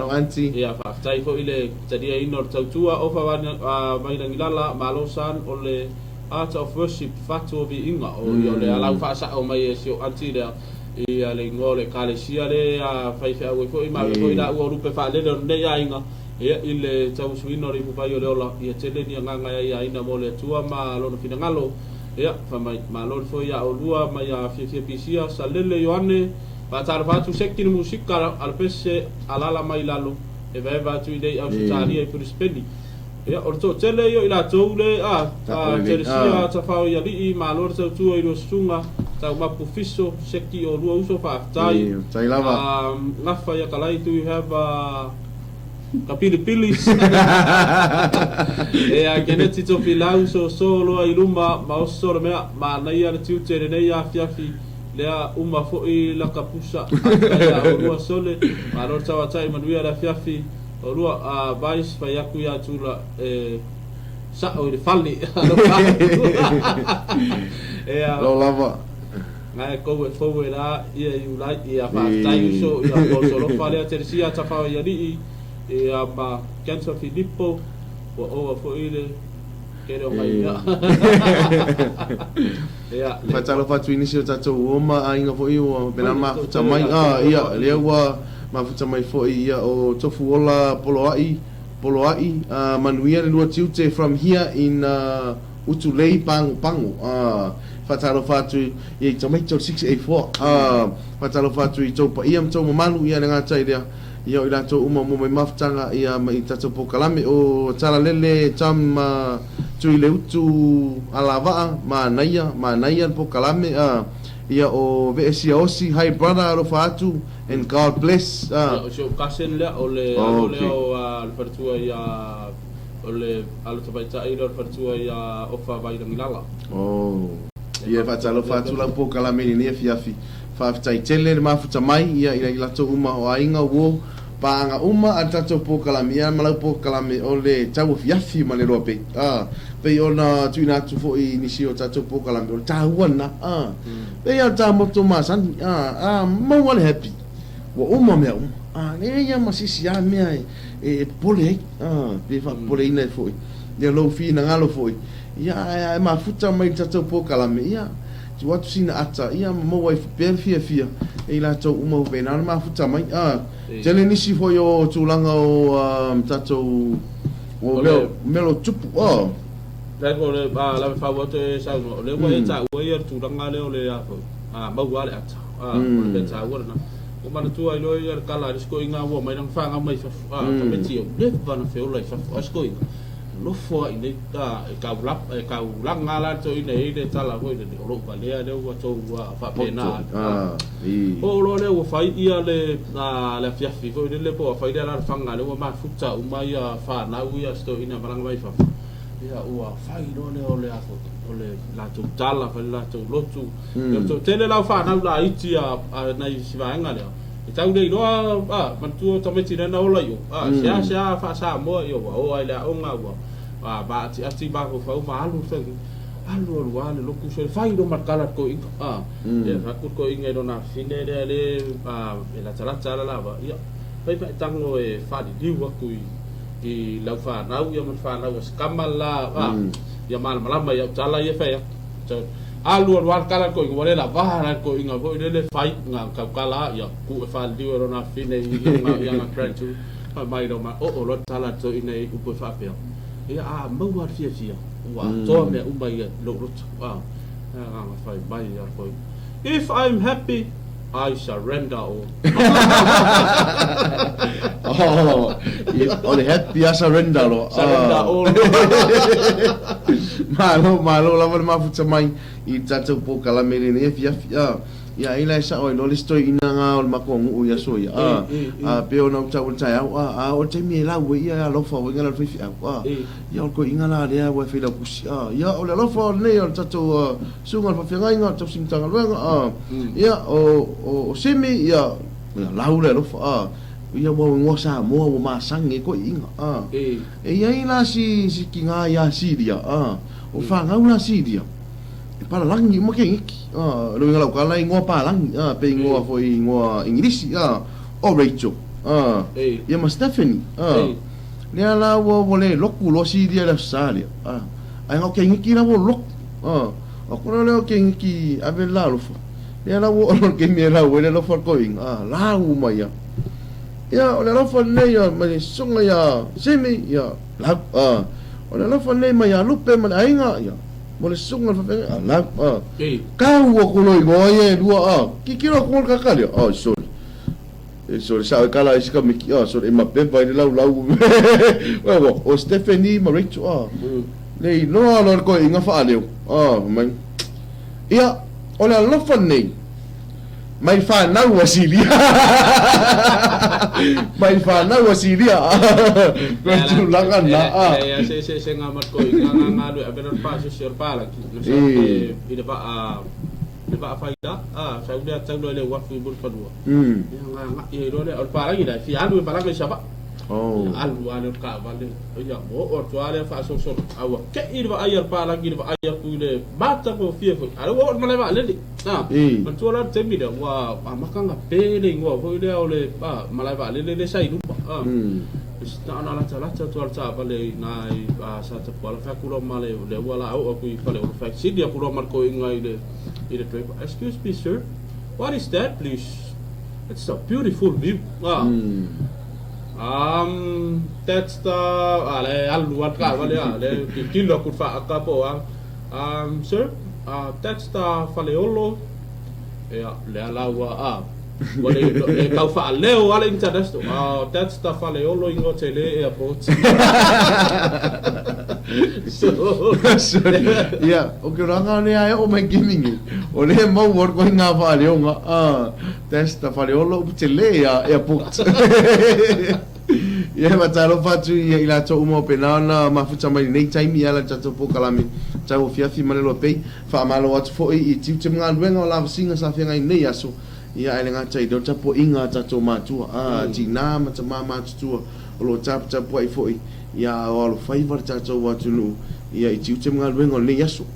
anti ya fa tai fo ile tadia inor to tu ofa va mai ngilala malore san ole art of worship fatu o inga o le alau fa sa o mai sio anti le i le ngole kalesia le a fai fa o foi ma foi da o rupe fa le ne ya inga e ile tau suino ri pu pai o le ola i tele ni nga ya ina mo le tua ma lo no fina ngalo e fa mai ma lo foi ya o lua mai a fia pisia sa lele yoane pa tar fatu sekti musika al pese alala mai lalo e va tu idei au tari e per spendi ya orto tele yo ila toule tersia ta fao ya li malor tau tu i sunga tau mapu fiso seki o lua uso fa tai lava ngafa ya kalai tu have kapili e a geneti to filau so solo ai lumba ma solo ma na ia tu tere nei ya fiafi lea uma fo i la kapusa ya o lua sole malor tau tai manuia la fiafi o lua vais fa yaku ya tula sa o le fali e lo lava ngai ko e fo la ia you like ia fa tai so ia ko solo fali a tersia ta fa ya li e a ba cancer Filippo o fo ile kero mai ya ia fa talo fa tu inisio ta to uma ainga fo i o benama ta mai ia le wa ma futa mai fo ia o tofu ola poloai manuia le lua tiute from here in Utulei pangu fatalo fatu i tamai to 684 fatalo fatu i topa ia mto malu ia nga tai dia ia ila to uma mo mai maftanga ia mai tato pokalame o tala lele tam tu le utu alava ma naia pokalame ia o vesia osi hi brother alo fatu and God bless so kasen le ole o al pertua ia ole alo tapaita ilo pertua ia ofa vai ngilala ia fatalo fatu la pokalame ni fiafi fa tai tele ma futa mai ia ila to uma o ainga wo panga uma atato pokalame ia malau pokalame ole Tauafiafi Ma Le Loabay pe ona tuina tu fo i nisio tato pokalame o tawana pe ia ta moto masan mo wale happy wo uma me ne ia masisi ya me e pole pe fa pole ina fo ia lo fi na ngalo fo ia ma futa mai tato pokalame ia tu watu sina ata ia mo wai pe fia e la to uma pe na ma futa mai tele nisi fo yo tulanga o tato o melo tupu la ko le ba la fa wote sa no le wa ta wa yer tulanga le ole ya ba wa le ata le ta wa na o mana tu ai lo yer kala disko inga wo mai nang fa nga mai fa me tio le va na fe o le fa asko inga lo fo ine ka ulanga la to ine tala ko ine lo ba le wa to wa fa pena o lo le wa fai ia le la fiafi ko ine le po fai la fanga le wa ma futa u mai fa na u ia sto ina maranga mai fa ia ua fai lo le ole afo ole la to tala fa la to lotu to tele la fa na la iti na si va nga le tau dei loa man tu tameti na ola yo sia fa sa mo yo o ai la o nga wa ba ati ba ko fa ma alu fa alu wa le loku so fai do markala ko e fa ko inga do na fine le la tala la ba ya fai pa tango e fa di wa ku i lau fa na u ya man fa na was kamala ya mal malama ya tala ye fa ya alu war kala ko ngore la vara ko inga bo le fight nga ka kala ya ku fa di ro na fine ya na friend tu mai do ma o lo tala to ine u po fa pe ya mo war fia wa to me u mai lo rut nga fa mai ya ko if I'm happy I surrender all. Oh, ole happy a surrender lo. Surrender all. Malo lava mafuta mai I tatu po kalamere ne fia. Ya ila sa oi no listo ina nga ol makongu u ya so ya. Pe ona uta uta ya o te mi la we ya lo fa we ngala fi ya ko inga la dia we fi la kusi ya o lo fa ne o tatu sunga fa fi nga tatu sing tanga ya o semi ya la u le lo fa ia wa ngo sa mo ma sangi ko inga ya ila si kinga ya si dia o fa nga una si dia para langi mo ke iki lo ngala kala ngo pa langi pe ngo foi ngo English o Rachel ya ma Stephanie le ala wo le loku lo si dia la salia ai ngo ke iki na wo lok o ko le ke iki ave la lo fa le ala wo ke mi la wo le lo fa ko inga la u ma ya o le lo fa ne ya ma sunga ya semi ya la o le lo fa ne ma ya lupe ma ainga ya Mole sunga fa la ka wo ko lo go ye dua ki kilo ko ka ka le sorry sa kala iska mi sorry ma pe pa la o Stephanie Marich le no ko inga fa le man ia ona lo fa nei mai fa na wasilia mai fa na wasilia ko tu langan na ya se ngamat ko nga lu abenar pa sur pala no se ida ba faida sa udah tang le waktu bul fadwa nga ye do le pala ida fi alu pala me saba alu anu ka vale ya mo or toale fa so awa ke ida ayar pala ida ayar ku le bata ko fi ko alu or male ba le man tola temi da wa makanga pele ngwa ko ile ole malai ba le sai lu sta ana la tala tola ta vale nai sa ta pala fa ku male le wala au ku pale o fa si dia ku mar ko inga ide excuse me sir, what is that please? It's a beautiful view. That's the aluat ka wale ale kilo ku fa akapo sir, that's the Faleolo le alawa wale ka fa leo wale interest that's the Faleolo in hotel airport. So ya okay ranga ne ai o mai gaming o le mo wor ko nga fa le nga testa fa le o tele ya airport ya matalo fatu ya ila to umo penana mafuta mai nei time ya la tato po kalami Tauafiafi Ma Le Loabay fa malo wat fo I tiu mga luenga la singa sa fia ngai nei aso ya ai nga tai do tapo inga tato matua tina mama tu lo tap tapo ai fo ya o favor tato watunu ya tiu mga luenga nei aso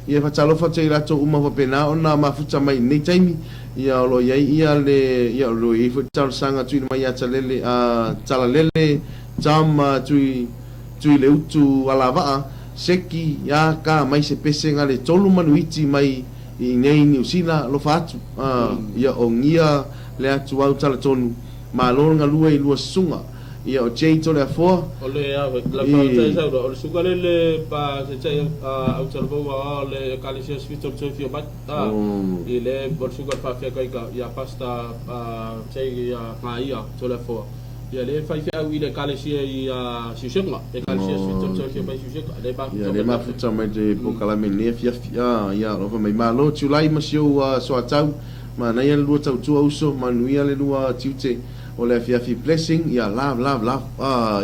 ya fa talo fa tei rato uma fa pena ona mafuta mai nei time ya lo ya le ya lo I fu tal sanga tu mai ya talele talalele jam tu le utu alava seki ya ka mai se pese ngale tolu manuiti mai I nei New Zealand lo fatu ya ongia le atu au tala tonu ma lo nga lua I lua sunga ya o jei tole afo ole ya la fa sa o suka le pa se chai au tala bo le kalisia swito fio bat ile bor suka fa fia kai ka ya pasta chai ya ngaia tole afo ya le fa fia wi le kalisia ya shushanga le kalisia swito fio ba shushanga le ba ya le ma futa mai te po kala me ne fia ya lo fa mai malo tulai ma sio so atau ma na ya lu tau tu uso manuia le lua tiute o le Fiafi blessing ya love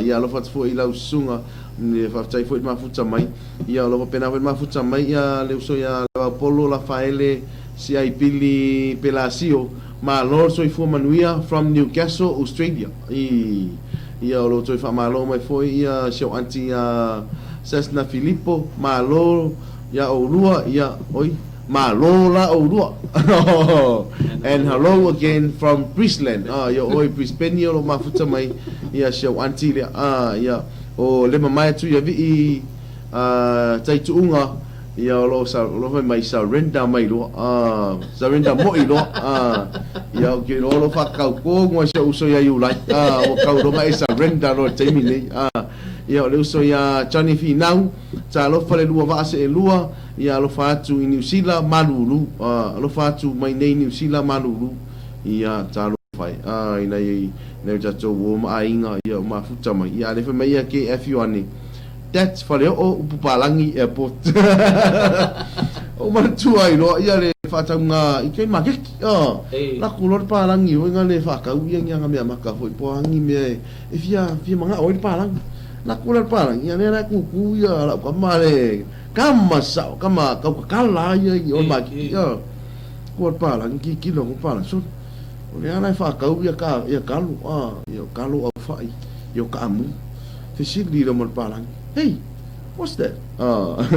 ya lo fat fo ila usunga ne fa tai fo ma futa mai ya lo pena ma futa mai ya le uso ya polo la faele si ai pili pelasio ma lo so fo manuia from Newcastle Australia ya lo to fa malo mai fo ya show anti Sesna Filippo ma lo ya o lua ya oi Malola Odua. And hello again from Brisbane. Ya oi Brisbane lo mafuta mai ya show anti ya o le mai tu ya vi tai tuunga ya lo mai surrender mai lo surrender mo I lo ya ke lo fa ka ko ngo so ya you like o ka lo mai surrender lo tai mi ia le uso ia Johnny Finau ta lo fale lua va se lua ia lo fatu i New Zealand malulu lo fatu mai nei New Zealand malulu ia ta lo fai ina i ne ja to wo ma inga ia ma futa mai ia le fa mai ke F1 that's fale o pupalangi airport o man tuai lo ia le fata nga i ke ma ke la kulor palangi o nga le fa ka u yang nga me maka foi poangi me e fia manga o palang la kulor palang ia le ku ia la ka male kama sa kama ka kala ia o ma ki ia ko palang ki lo ko palang so o le ana fa ka u ia kalu ia kalu au fai ia ka amu te sili lo mo palang hey what's that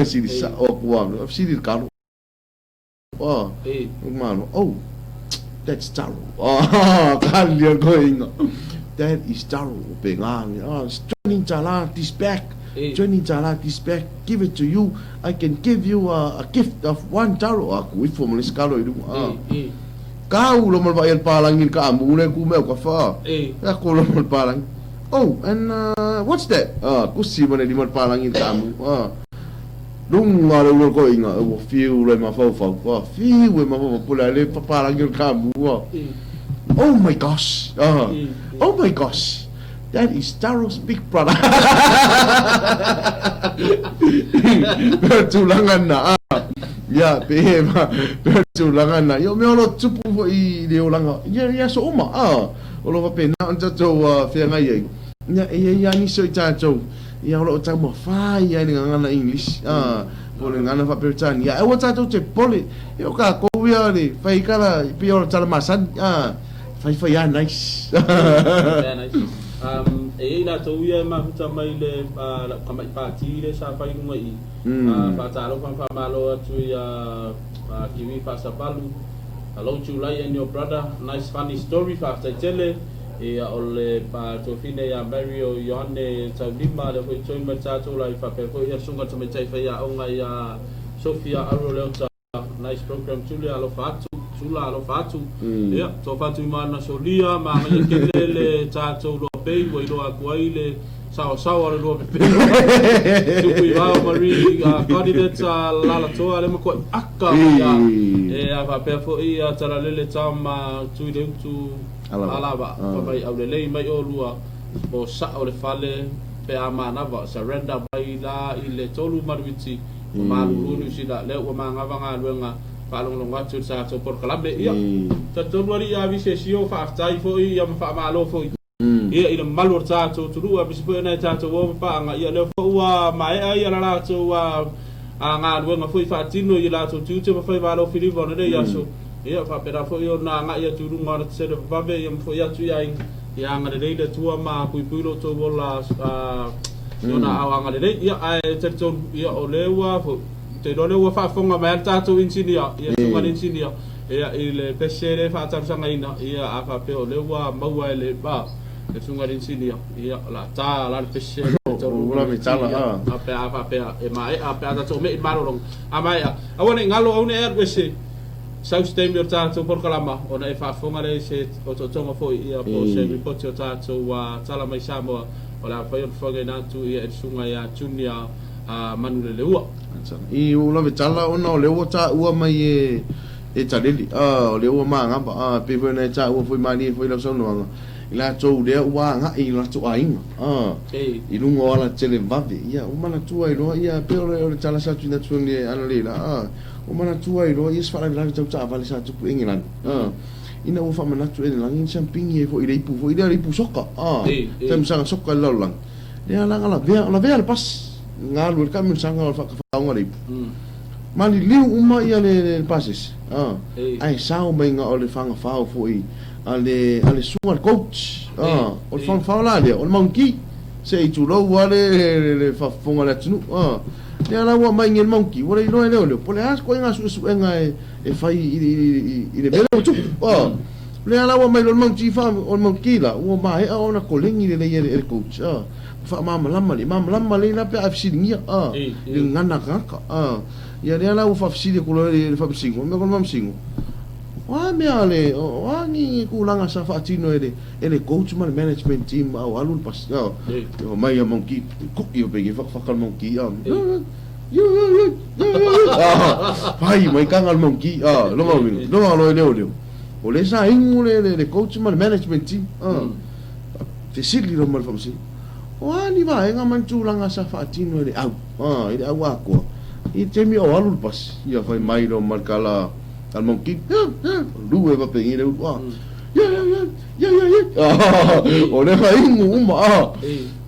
sili sa o kuang sili kalu mano that's taro kan dia going that is taro pengang joining jala this back give it to you I can give you a gift of 1 taro aku informal skalo itu kau lo mal bayar palangin ka amune ku me ka fa aku lo mal palang and what's that ku si mana di mal palangin ka amu Nung ngalo lo ko inga o fiu le ma fa fiu we ma fa pula le pa la ngir kamu oh my gosh oh my gosh that is Taro's big brother tulangan na ya pe tulangan na yo me lo tupu fo i le olanga ya so ma o lo pa na anta to fe nga ye ya ni so ta to ia lo ta mo fa ia ni ngana English pole ngana fa perchan ia o ta to te pole yo ka ko ia ni fa ikala pio ta masan fa ya nice ina to ia ma huta mai le kama party le sa fa inga i fa ta lo fa malo tu ia kiwi fa sa balu hello July and your brother nice funny story fa ta tele ole pa to fine ya Mario Yone Taulima le foi toi matato la fa pe foi ya sunga to metai fa ya onga ya Sofia Aroleta nice program Julia lo fatu Sula lo fatu ya to fatu mana solia ma me ke le tato lo pe wo lo akuile sao lo pe tu wi va mari candidate la to ale mo ko akka ya fa pe foi ya tala le tama tu de tu alaba mai au le mai o lua o sa o le fale pe amana va surrender mai la ile tolu marwiti ma lulu sila le o manga vanga luenga palong longa tu sa to por kalabe ia ta to wari ya vi sesio fa aftai fo ia fa malo fo ia ile malor ta to lua bispo na ta to wo pa nga ia le fo wa mai ia la to wa nga luenga fo fa tino ia la to tu fa fa malo filivo na de ia so ia fa pera fo yo na nga ia tu runga se de vave ia fo ia tu ia nga de de tua ma puipulo to bola yo na awanga de ia ai te to ia o lewa fo te do lewa fa fonga ma ta to insinia ia tunga insinia ia ile pesere fa ta sanga ina ia afa pe o lewa maua le ba te tunga insinia ia la ta la pesere to ula mi tala apa e mai apa ta to me marolong amai awone ngalo one wese South Stem your tato por kalama ona e fa fonga le se o to tonga foi ia po se report your tato wa tala mai Samoa ola fa yo foga na tu ia sunga ya tunia manu le ua i ula ve tala ona le ua ta ua mai e taleli le ua ma ngapa pe ve na ta ua foi mani foi la sono ila to de ua nga i la to ainga i lunga ola tele vave ia o mana tua i lo ia pe o le tala sa tu na tu ni ana le la o mana tua i lo is fala la tau ta vale sa tu England ina o fa mana tu en langin champing e fo i reipu soka tem sanga soka lolang dia la ve pas ngal wer kam sanga fa fa ngari mali liu uma ia le passes ai sao mai nga o le fanga fa fo i ale suar coach o fanga fa la le o monkey se i tu lo wale fa fonga la tunu dia la wa mai ngel monkey wala i no le pole as ko nga su nga e fai i le belo tu le ala wa mai lo monkey fa o monkey la o mai o na kolengi le coach fa mama lama le la pe afsi ngia le ngana ka ya le ala u fa afsi ko le fa singo me ko mam singo Wa me ale o ani kulanga sa fa tino ele coach man management team au alun pas o mai monkey cook you begi fa monkey vai mai kangal monkey lo leo o le sa ingu le coach man management team te sili lo mal famsi o ani va nga man tulanga sa fa tino ele au ako i te mi o alun pas ia fai mai lo markala al monkey lu va pengi le o le fa ingu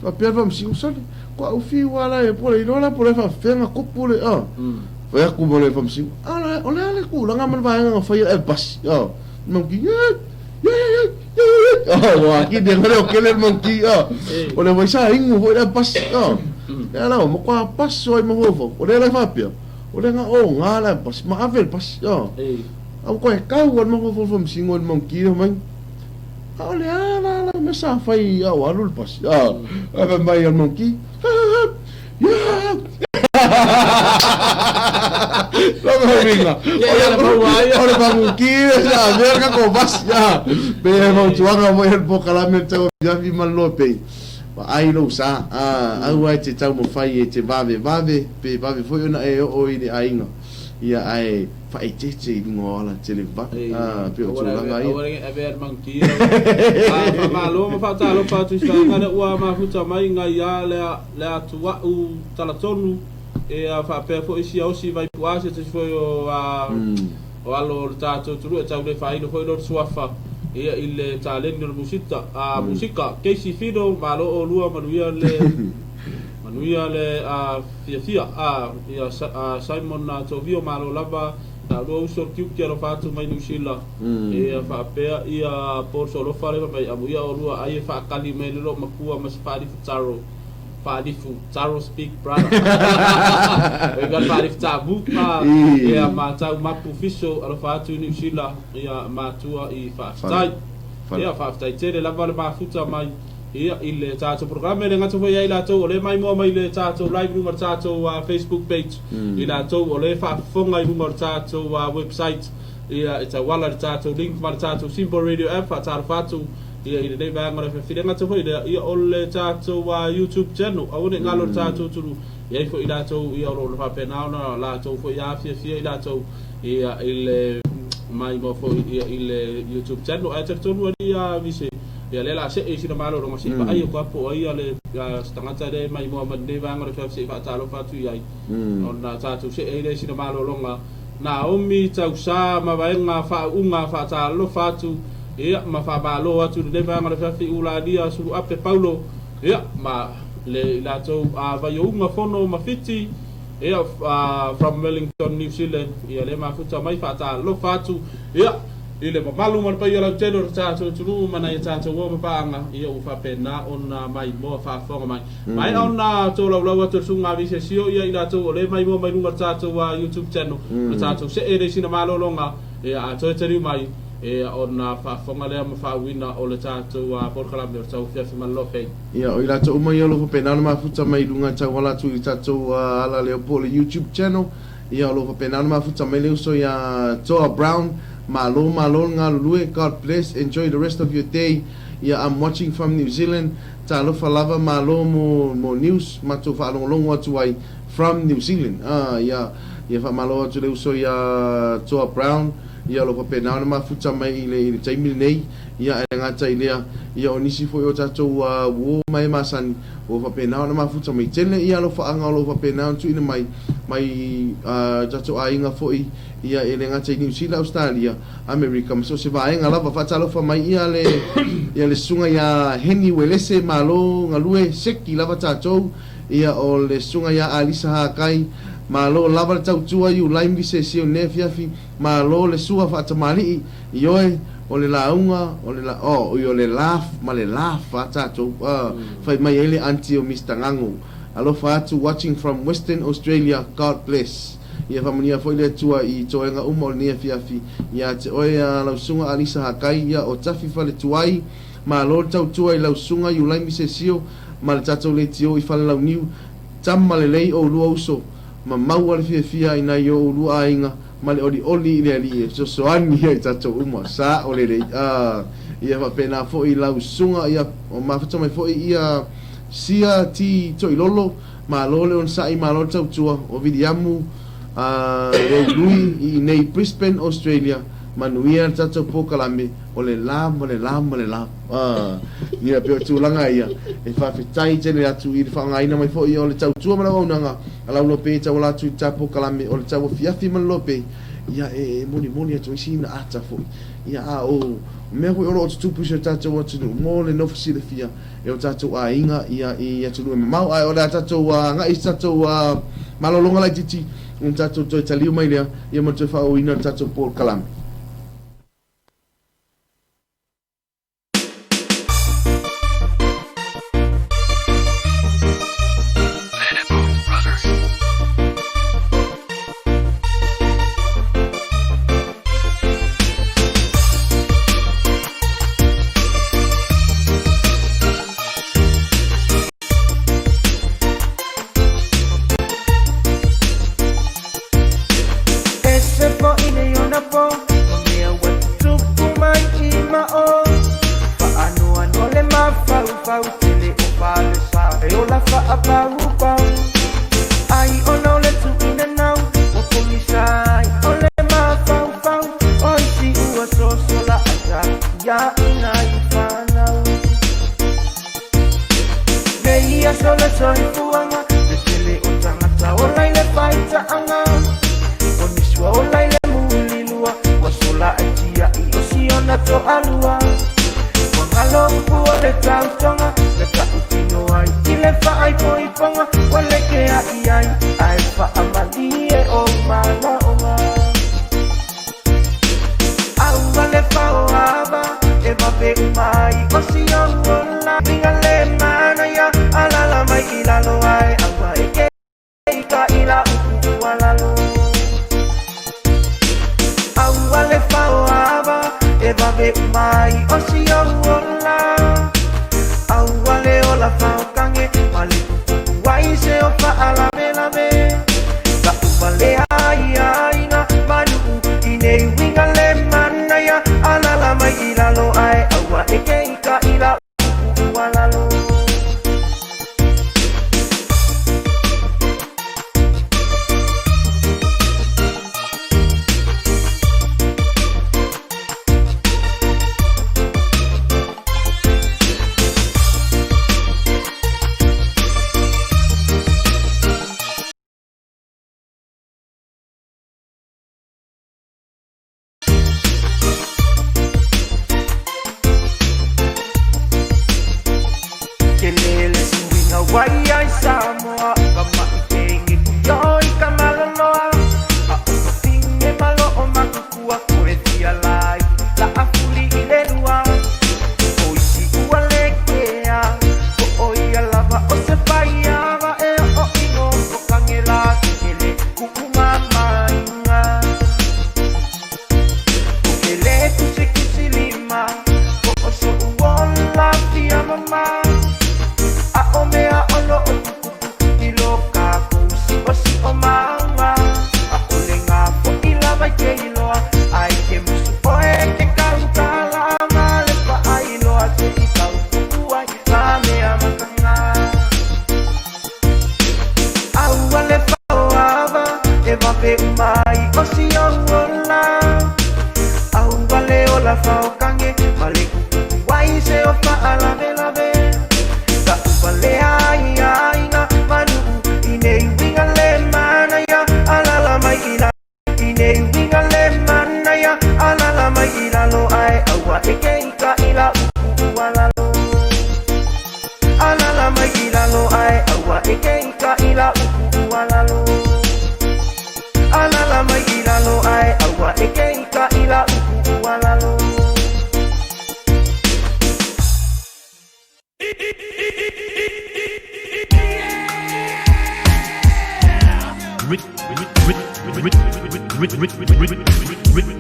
fa per famsi usale kwa ufi wala e pole inola pole fa fenga kupule fa ku mole famsi ala ole ku langa man va nga fa el pas monkey wa ki de ngale o kele monkey ole vai sa ingu vo el pas ala mo kwa pas so mo vo ole la fa pia ole nga ngala pas ma avel pas au ko e kau mo vo famsi ngon monkey man ole ala me sa fai alul pas ava mai al monkey Logo vinga. Ora monkey sa verga ko bas be mo tuanga mo el bokalame Tauafiafi Ma Le Loabay. Ai lo sa au ai te tau mo fai e te vave pe vave foi ona e o i ainga. Ia ai fai te ngola te le va pe o tuanga ai. Ora e ver monkey. Ma lo ma fa talo fa tu sa ngana ua ma futa mai nga ia le atua u talatonu e a fa pe fo isi au si vai puase te foi o alo tato turu e tau le fai no foi lo suafa e il talento musica che si fido ma lo lua manuia le fia Simon na Tovio ma lo lava na lo uso tiu che lo fatto mai nusila e fa pe ia por solo fare mai amuia o lua ai fa kali me lo makua mas fadi Taro speak brother. We got Fadi Tabu ia ma tau mapu fiso alo fatu ni usila ia matua i faftai ia faftai tere la vale ma futa mai ia ile tato programa le ngato foi ia to ole mai mo mai le tato live number tato Facebook page ila to ole fa fonga i number tato website ia it's a wala tato link mar tato simple radio app fatu ia ina nei vai ngora fili ngato foi ia ole tato YouTube channel awone ngalo tato tulu ia fo ila to ia ro fa pena na la to fo ia fia ila to ia ile mai mo fo ia ile YouTube channel a tertonu ia vise ia le la se e sina malo ro masi pa ai ko po ia le stangata de mai mo man nei vai ngora se fa talo fa tu ia ona tato se e le sina malo longa na omi tau sa ma vai nga fa talo fa tu ia ma fa balo atu de va ngara fi ula dia su ape paulo ia ma le la to va yo nga fono ma fiti ia from Wellington New Zealand ia le ma futa mai fata lo fatu ia ile ma malu man pa ia la teno ta to tu mana ia ta to wo pa nga ia u fa pena ona mai mo fa fo mai ona to la to sunga vi se sio ia ila to le mai mo mai lunga ta to YouTube channel ta to se ere sina malo longa ia to teri mai e ona fa fonga le ma fa wina o le tato por kala me Tauafiafi Ma Le Loabay ia o ila to uma ia lo pena ma futa mai lunga ta wala tu i tato ala le po le YouTube channel ia lo pena ma futa mai le so ia Toa Brown malo nga lue. God bless, enjoy the rest of your day. Yeah, I'm watching from New Zealand. Ta lo fa lava malo mo news ma to fa long watu ai from New Zealand. Yeah fa malo to le so ia Toa Brown ia lo pena ma futa mai le taimi nei ia e ngata ilea ia onisi foi o tato wo mai masan o fa pena ma futa mai tele ia lo fa anga lo fa pena tu ina mai tato ainga foi ia e ngata New Zealand, Australia, America so se vai nga lava fa talo fa mai ia le sunga ia heni welese malo ngalue seki lava tato ia o le sunga ia alisa ha kai malo lava tau tua yu laim vise sio nefiafi malo le sua fa tamali ioe o le launga o le laugh ma le laugh fa tato fa mai ele anti o Mr. Ngango alo fa to watching from Western Australia. God bless. Ia fa mania foi le tua i toenga o nefiafi ia te oia la sunga alisa hakai ia o tafi fa le tuai malo tau tua i la sunga yu laim vise sio ma le tato le tio i fa la niu tam malelei o lua uso ma mau ale fia ina yo lua ainga ma le oli le ali so soani ia tatou uma sa o le ia fa pena fo I lau sunga ia o mafata mai fo ia sia ti to ilolo ma lole on sai ma lo tau tua o vidiamu le lui I nei Brisbane Australia manuia tatou pokalame o le la ia pe tu langa ia e fa fitai tele atu I fa ngaina mai fo ia o le tau tua ma la nanga ala lo pe tau la tu tapo kalame o le Tauafiafi Ma Le Loabay ia moni atu sina ata fo ia o me ho oro tu puxa tatou atu mo le no facility e o tatou a inga ia tu me mau ai o le tatou nga I tatou malolonga lai titi un tatou to taliu mai le ia mo te fa o ina tatou por kalame.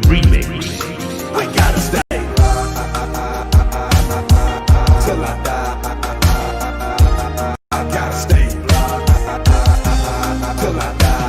Remix. I gotta stay till I die. I gotta stay till I die.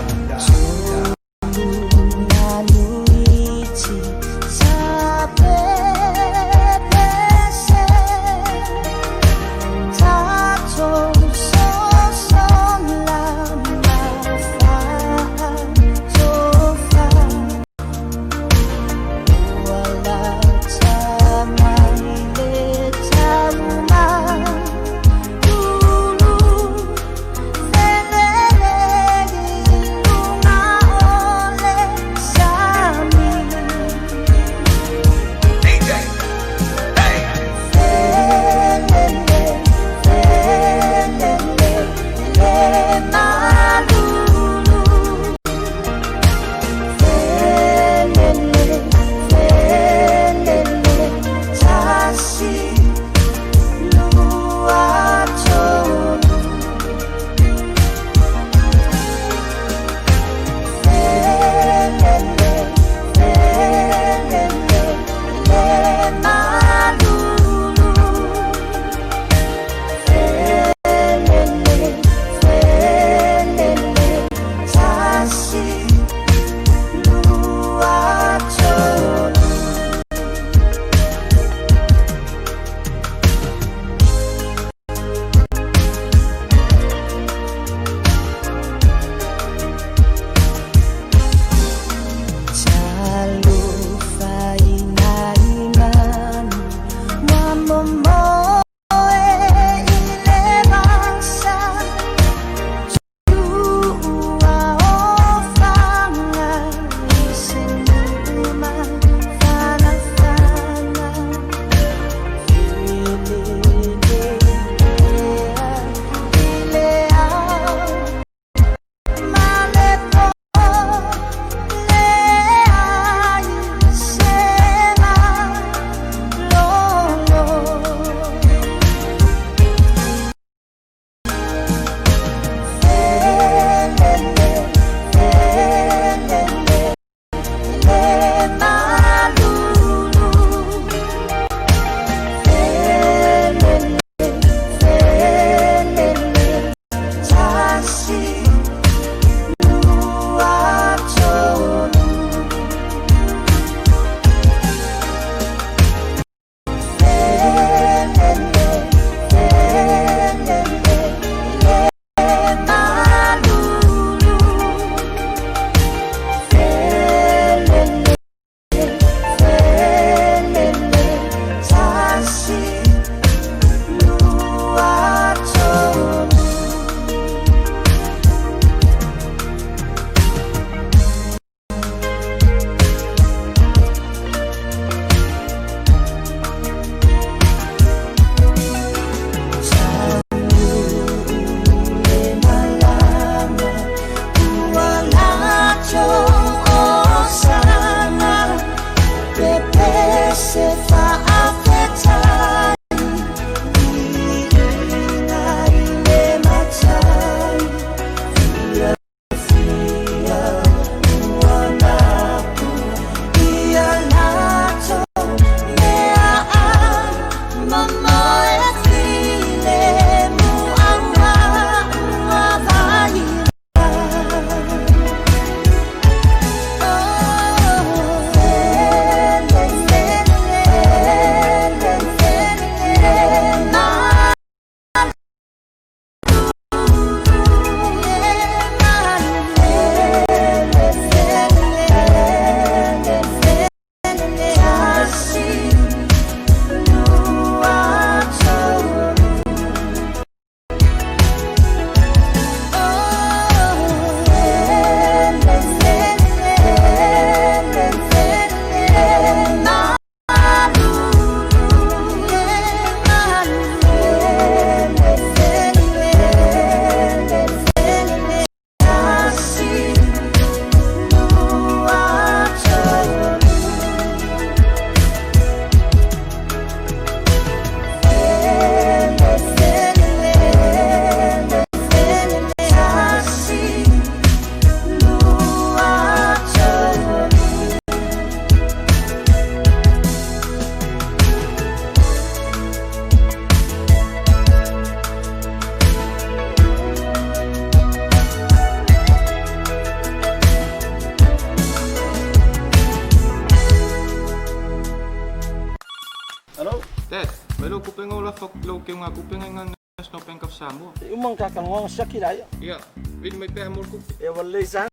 Dad, may lo kupeng ola fok lo ke nga kupeng nga National Bank of Samoa. Umang kakangwang sakilaya. Yeah, win may pe amor ku. E wala san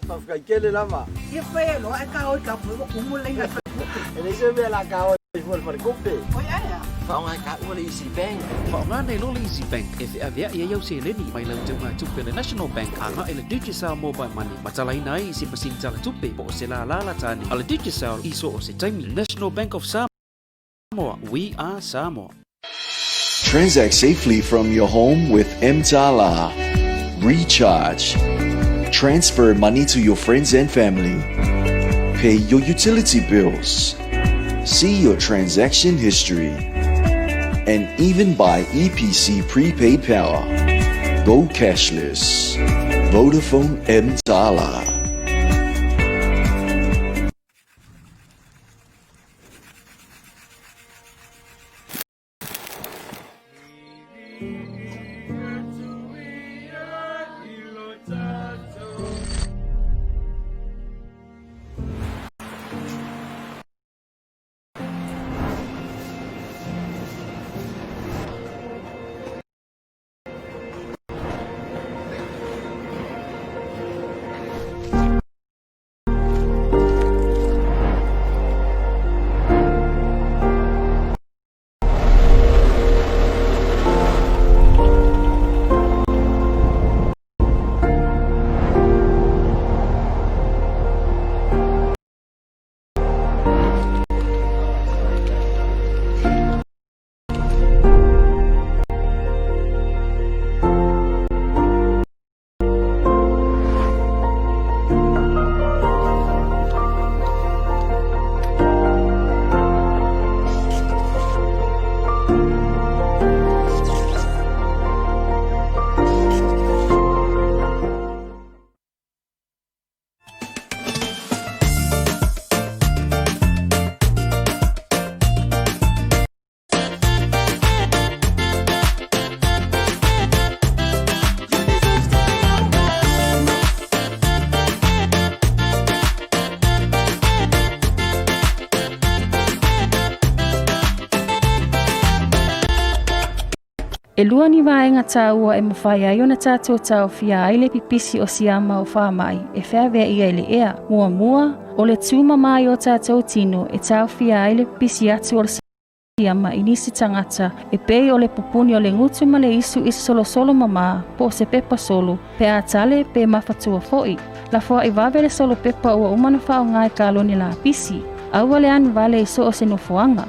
pafkakele lama. Ia whai lo, ai ka oi ka pui kumulai na. Ele se ve la ka oi for kupe. Oi ai. Fa nga ka oi Easy Bank. Fa nga nei lo Easy Bank e fe avea ia yau se leni mai lau tau ngā tupe le National Bank anga ele digital mobile money. Matalai nai si pasin tala tupe po se la tani. Ala digital iso o se taimi National Bank of Samoa. We are Samoa. Transact safely from your home with Mtala. Recharge. Transfer money to your friends and family. Pay your utility bills. See your transaction history. And even buy EPC prepaid power. Go cashless. Vodafone Mtala. E lua ni vaenga tāua e mawhai ai ona tātou Tauafia ai le pipisi o siama o whamai e whawea ia ele ea mua o le tūma mai o tātou tino e Tauafia ai le pipisi atu o le siama i nisi tangata e pei o le pupuni o le ngutu ma le isu solo mama po se pepa solo pe a tale pe mafatua foi la fua i vave le solo pepa ua umana whao ngai kaloni la pisi aua le anu vale iso o se nofoanga.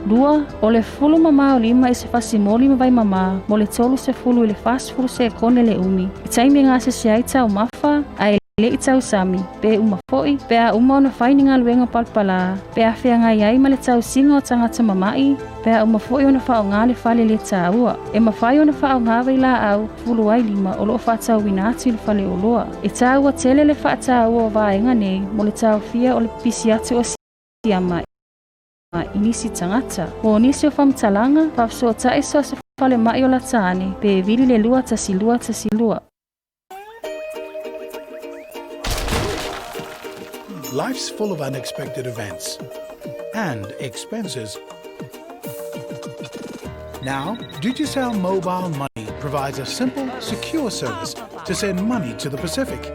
Dua, o le fulu mama o lima i se fasimoli ma vai mama, mo le tolu se fulu i le fasfulu se kone le umi. I taimi ngā se ai tau mafa, a e le i tau sami, pe uma foi, pe a uma ona whaini ngā luenga palpala, pe a whea ngai ai ma le tau singa o tangata mamai, pe a uma foi ona whao ngā le whale le tāua. E mawhai ona whao ngā wei la au, fulu ai lima o loo whatau winatu i le whale o loa. E tāua tele le whaatau o vaenga nei, mo le Tauafia o le pisi atu o siama. Inisi tangata. Mo nisi o whamtalanga, whafso tae so se whale mai o la tāne, pe vili le lua tasilua. Life's full of unexpected events and expenses. Now, Digicel Mobile Money provides a simple, secure service to send money to the Pacific.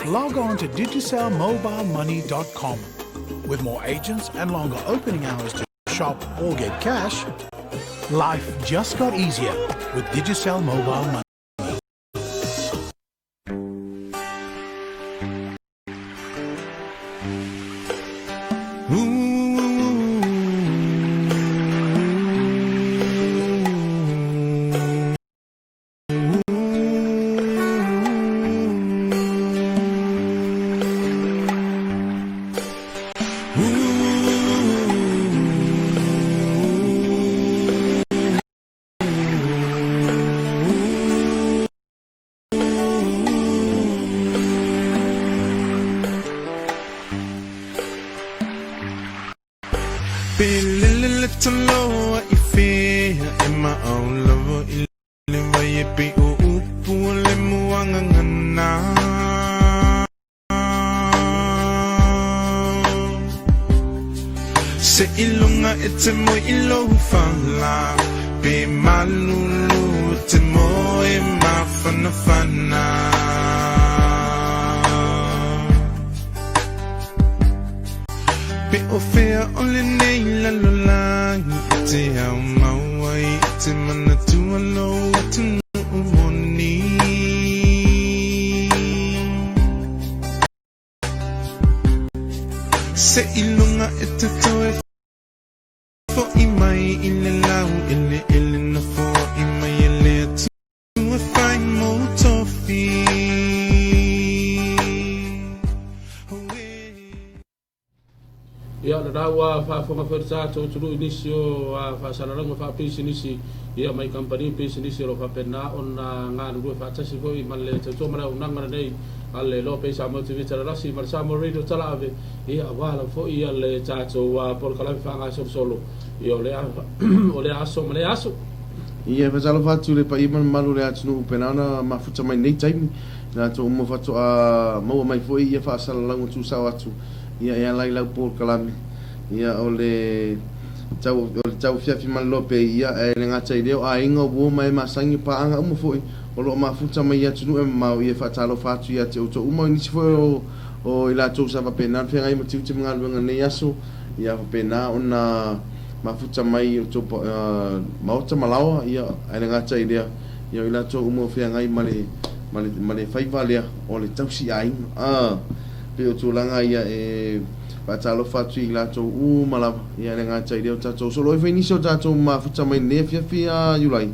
Log on to digicelmobilemoney.com. With more agents and longer opening hours to shop or get cash, life just got easier with Digicel Mobile Money. Se ilunga e te mo ilo whala Pe malulu te mo e mawhana whana Pe o whea ole nei lalolangi Te au mawai te mana tua lo atu umoni Se ilunga e te toe fo i mai i le lau ele na fo i mai ele atu e whai mo tofi Ia na rawa whaafonga whaerta tōturu inisi o whaasararanga whaapisi nisi ia mai company pisi nisi o whapena o na ngā nurua whaatasi hoi male te tōmara o nangara nei ale lo pe sa motivita rasi mar sa mo radio tala ave ia wala fo ia le tātou por kala whanga solo ia o le aso male aso Ia whasalo whatu le pa iman malu le atunu penana mafuta mai nei taimi na tō umo whatu a maua mai fo ia whaasala langu tu sao atu ia ia lai lau por kalame ia o le Tauafiafi Ma Le Loabay ia e le ngata i leo a inga o mai masangi pa anga umo foi o lo mafuta mai atunu e mau ia whatalo whatu ia te uto umo nisi foi o ila tō sa wapena whenga i matiu te mga luenga nei aso ia wapena o na mafuta mai o tō maota malawa ia e le ngata i leo ia ila tō umo whenga i male whaiva lea o le tausi a inga pe o tūlanga ia e patalo fatu i lato malawa ia le ngata i leo tatou solo e whainisi o tatou mafuta mai nea fiafi a Yulai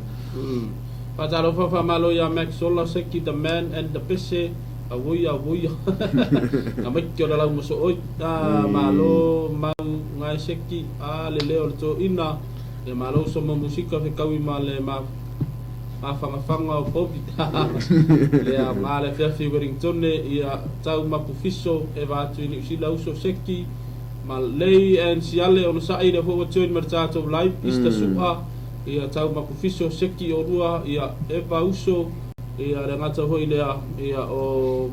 patalo whawhamalo ia Max Sola Seki the man and the pese awuia na mai kia lau maso oi malo mau ngai Seki a le leo to ina le malo so mo musika fe kawi ma le ma whanga o popi lea male fiafi Wellington ia tau mapufiso e watu i usila uso Seki ma lei en siale o nasai le fo watu i martato live ista suha ia tau mapufiso Seki o rua ia eva uso ia le ngata hoi lea ia o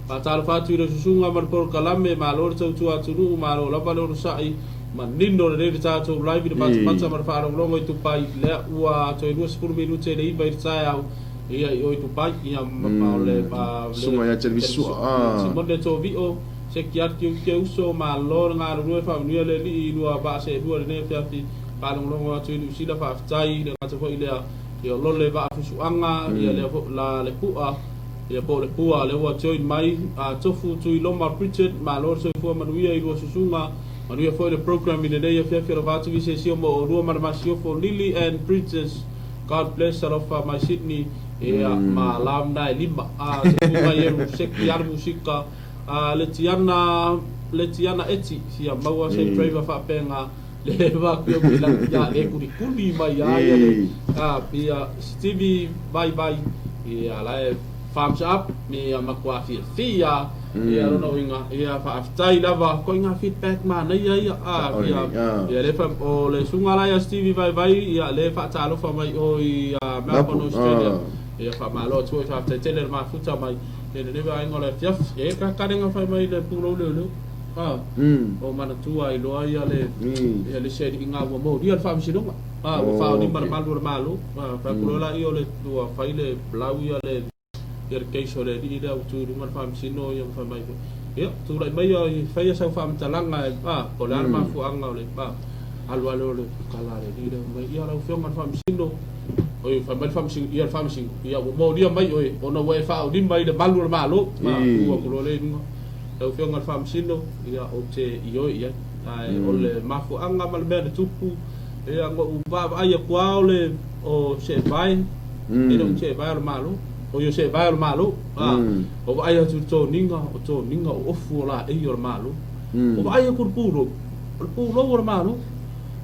patalo fatu i le susunga marporo kalame ma lor tau tua tunu ma lo lava le o nasai ma nino le tātou live i le pata ma whaarongrongo i tupai lea ua toi 2 minute le iwa i tae au ia i oi tupai ia ma le sunga ia televisua Simone tō vio Seki atu ke uso ma lor ngā rurue whaunuia le li i lua baase e lua le ne fiafi whaarongrongo atu i ni usila whaaftai le ngata hoi lea ia lole whaafusuanga ia le pua ia po le pua le ua toi mai tofu tui loma Bridget ma lor toi fua manuia i lua susunga Manuia foi le program in the day of Fiafira Vatu vi se sio mo rua marmasio for Lily and Princess God bless her of my Sydney ma lamna lima kuma ye Seki ar musika Letiana eti sia maua se driver fa penga le va ku ya le kuri mai ya pia Stevie bye ya la thumbs up me makwa fia ia rono inga ia whaaftai lava ko inga feedback mana ia ia le fam o le sunga la ia Stevie vai ia le whaatalofa mai o i Melbourne Australia ia whamalo tu whaaftai tele ma futa mai e le lewa inga le fiaf e kakarenga whai mai le pulo leo o mana tua i loa ia le sedi inga ua mo ia le whaamisinonga o whao ni malu whakulola i o le tua whai le blau ia le irrigation le di da tu rumah fam sino yang fam mai ya tu lai mai fai sa fam talanga ko la ma fu anga le alu le kala le di da mai ya ra fu fam sino oi fam sino ya fam sino ya mo dia mai oi ona we fa di mai de balu malo ku ko le no fu fam sino ya o te io ya o le ma fu anga mal be de tupu ya ngo ba ai kwa le o se vai e non se vai malo o yo se vai malo o vai atu to ninga o fu la e yo malo o vai ku puro o malo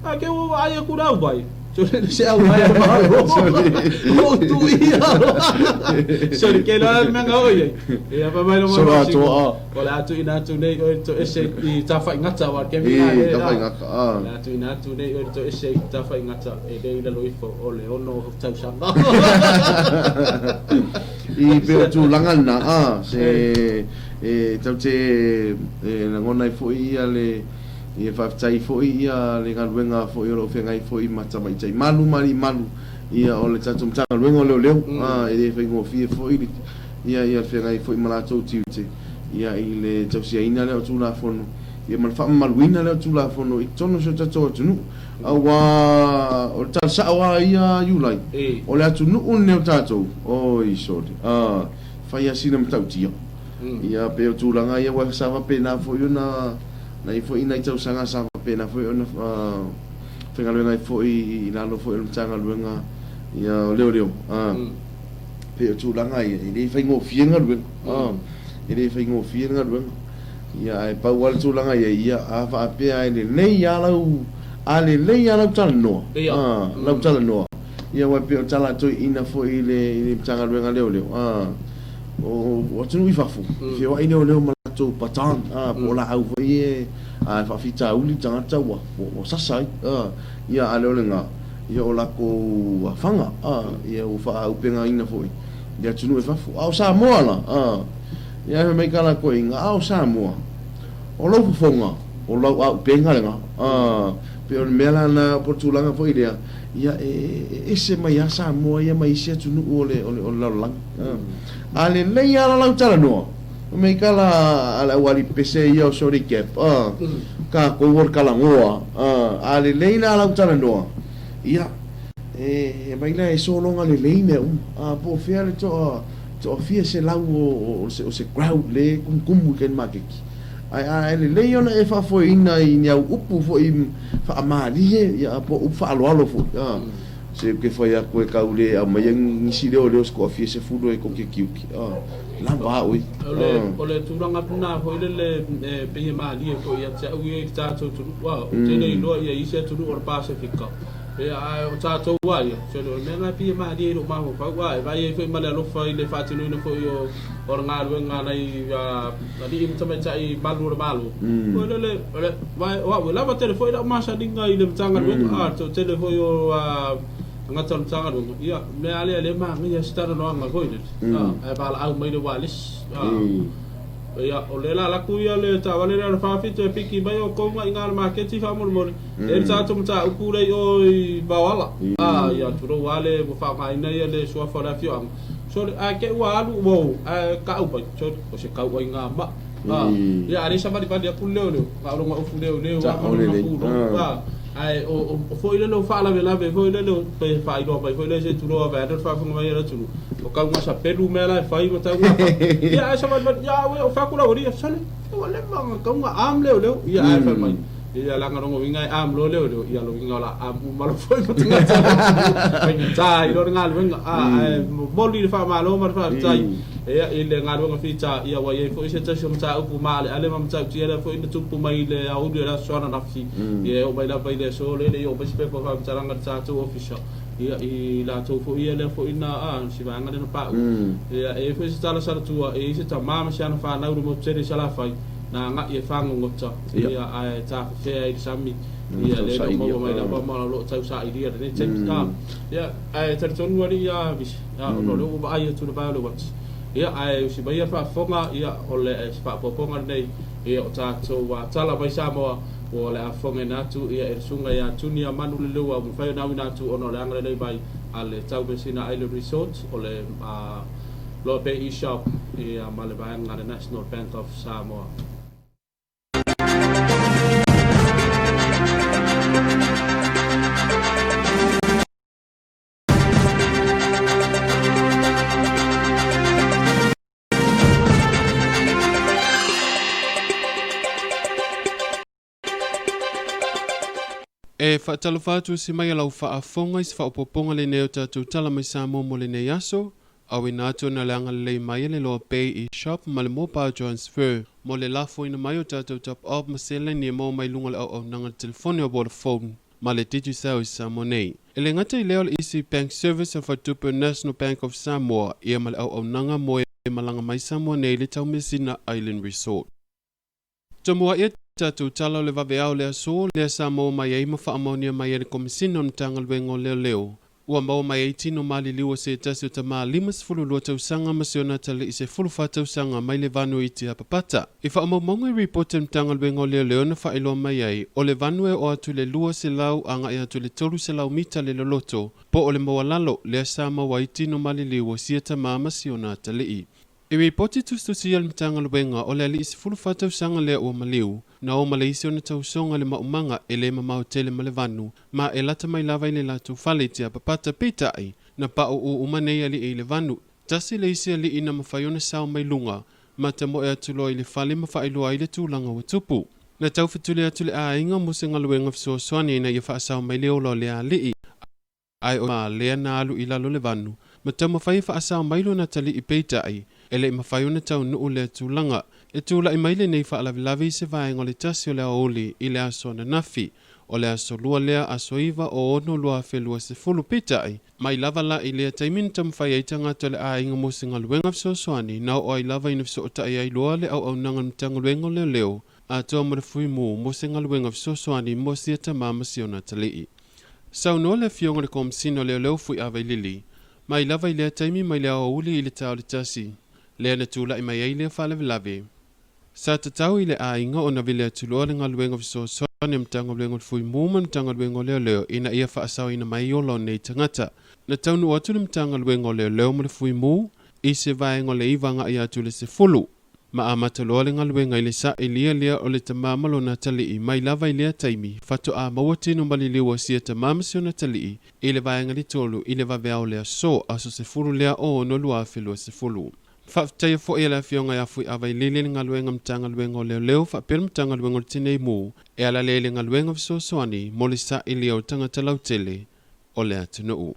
a ke o vai ku ra vai so se au vai malo o tu ia so ke la me nga oi e a vai lo mo so o la tu ina tu nei o to ese i ta fa ngata wa ke mi ale la tu ina tu nei o to ese ta fa ngata e dei la lo ifo o le ono tau sanga I pe tu langana se tau te na ngona i foi ia le ia whaftai fōi ia le ngaruenga fōi o lo whengai fōi matamai tai malu ia o le tatum tanga luenga leo e le whaingo fie fōi ia whengai fōi malatou tiute ia i le tausia ina leo tūla whono ia man wha maluina leo tūla whono i tono so tato atunu awa o le talsa awa ia iulai o le atu nuu neo tatou oi sori whai asina matautia ia peo tūlanga ia wa sawa pena fōi ona na i fo ina i tau sanga sa pena fo ona whenga luenga i fo i lalo fo i tanga luenga ia leo pe o tūlanga i rei whaingo whienga luenga i rei whaingo whienga luenga ia e pau wale tūlanga ia a wha apea e le nei a lau tala noa lau tala noa ia wai pe o tala toi ina fo i le tanga luenga leo o tunu i whafu whio ai leo malatou patan po la au fo i whawhita uli tangata o sasai ia a leo lenga ia o lako whanga ia o wha upenga ina fo i ia tunu e whafu au Samoa la ia he mei kala koe inga au Samoa o lau whafonga o lau au upenga lenga pe o mela na portulanga fo i rea ia ese mai a Samoa ia mai isia tunu o le lau lang ale lei ala lau tala noa mei kala ala wali pese ia o sorry cap ka ko wor kala ngoa ale lei na lau tala noa ia mai la e so longa le lei me po fia le to fia se lau o se crowd le kum ken makeki ai le lei ona e fa fo ina i nya upu fo i fa amali ia po fa alo fo se ke foi a koe kaule a mai ngisi leo sko fia se fudo e ko ke kiuki la va oi ole turanga puna ho le pe mali ko ia tsa ui ta to wa te nei lo ia ise tu or pacifica e a ta to wa ia se lo me pe mali ro ma ho fa wa vai foi male lo fa le fa tinu no foi or nga ru nga nai di im tama tai malu ole vai wa la va te foi da ma sa dinga i le tanga ru to te le foi o ngata tanga ru ia me ale ma ngia stara no nga ko ile e bala au mai de walis ia ole la ku ia le ta vale la fa fit e piki mai o ko mai ngal market fa mo e ta tu ta ku le o bawala ia tu ro wale mo fa mai na ia le so fa la fio so a ke wa lu wo ka u pa so o se ka u nga ma ia ari sa mari pa dia ku le ka ro ma u fu le wa ma ai o foi le lo fa la vela ve foi le lo pe fa i do pa foi le se tu lo va der fa fu mai era tu o ka ma sa pelu me la fa i mo ta ia sa ma ya o fa ku la ori sa le o le ma ka ma am le ia ai fa mai ia la ngaro winga am lo le ia lo winga la am ma lo foi mo tinga ta tai lo ngal winga mo li fa ma lo ma fa tai ia ile ngalo nga fita ia wa ye foi se ta shom ta ku ma ale ma ta ti ele foi tu pu mai le au de la sona na fi ia o mai la pai de so le yo pe pe ko fa ta ranga ta tu official ia i la to foi ele foi na si va ngale na pa ia e foi se ta la sa tu e se ta ma sha na fa na ru mo tere sala fai na nga ye fa ngota ia ai ta fe ai sami ia le mo mai la pa ma lo ta sa idea de te ia ai ta ton wari ia bis no lo ba ai tu ba lo wat ia ai si vai fa fonga ia ole spa poponga nei ia o tato wa tala vai Samoa o le afonga na tu ia e sunga ia tunia manu le lua mo fai na wina tu ono le angre nei vai ale tau besina Island Resort o le lo pe e shop ia male vai ngare National Bank of Samoa. E whaatalo whātua si mai alau whaafonga is whaapoponga le neo tātou tala mai Samoa mo le nei aso, au ina atu na leanga le mai le loa pay e shop ma le mobile transfer, mo le lafo ina mai o tātou top up ma se le ni mo mai lunga le au nanga telefone o Vodafone, ma le Digicel i Samoa nei. E le ngata i leo le Easy Bank Service a whatupu National Bank of Samoa, ia ma le au nanga mo e malanga mai Samoa nei le tau mesina Island Resort. Tomua ia tātou tala le vaveao le aso le Samoa mai e ma whaamonia mai e le komisina on tanga luengo leo leo. Ua mau mai e tino maliliu se tasi o ta maa 5 tausanga masiona tali i se 4 tausanga mai le vanu i te apapata. I wha amamonga i reporte mtanga lwengo leo leo na wha ilo mai ai, o le vanu e o atu le lua se lau anga e atu le tolu se lau mita le loloto, po o le mawalalo le asama wa i tino maliliu o sia ta maa masiona tali i. I reporti tustusia le mtanga lwenga o le ali i se 4 tausanga lea ua maliu, na o maleisi o na tausonga le maumanga e le mamau tele ma le vanu, ma e lata mai lava i le latu fale tia papata peitai, na pa o umanei ali e le vanu. Tasi le isi ali ina mawhaiona sao mai lunga, ma ta mo e atuloa i le fale mawhailua i le tūlanga wa tupu. Na taufitule atule a inga muse ngaluenga fiso soani ina i whaasao mai leo lo le a lii. Ai o ma lea na alu i lalo le vanu, ma ta mawhai whaasao mai lo na tali i peitai, ele i mawhaiona tau nuu le tūlanga, e tūla i maile nei whaalavilavi se vaenga o le tasi o le aoli i le aso na nafi, o le aso lua lea aso iwa o ono lua whelua se fulu pitai, mai lava la i lea taimin tam whai eitanga to le a inga mosinga luenga fiso soani, nao o ai lava ina fiso o tai ai lua le au nanga mtanga luenga leo leo, a toa mara fui mu mosinga luenga fiso soani mo sieta mama siona talii. Sau no le fionga le komsino leo leo fui awai lili, mai lava i lea taimi mai lea o uli i le tau le tasi, lea na tūla i mai ei lea whaalavilavi. Sa tatau i le a inga o na vile atuloa le ngaluenga fiso soani mtanga luenga fui muma mtanga luenga leo leo ina ia whaasau ina mai o lo nei tangata. Na taunu atu le mtanga luenga leo leo ma le fui mu, i se vaenga le iwanga i atu le se fulu. Ma a mataloa le ngaluenga i le sa i lia o le tamamalo na talii mai lava i lea taimi, fato a mawatino maliliwa sia tamamasi o na talii, i le vaenga li tolu i le vaveao lea so aso se fulu lea o no lua filua se fulu. Whaftaia fo e la fionga ia fui awai lele le ngaluenga mtanga luenga o leo leo whapera mtanga luenga o tinei mu e ala lele ngaluenga viso soani mo le sa ili au tangata lau tele o le atunuu.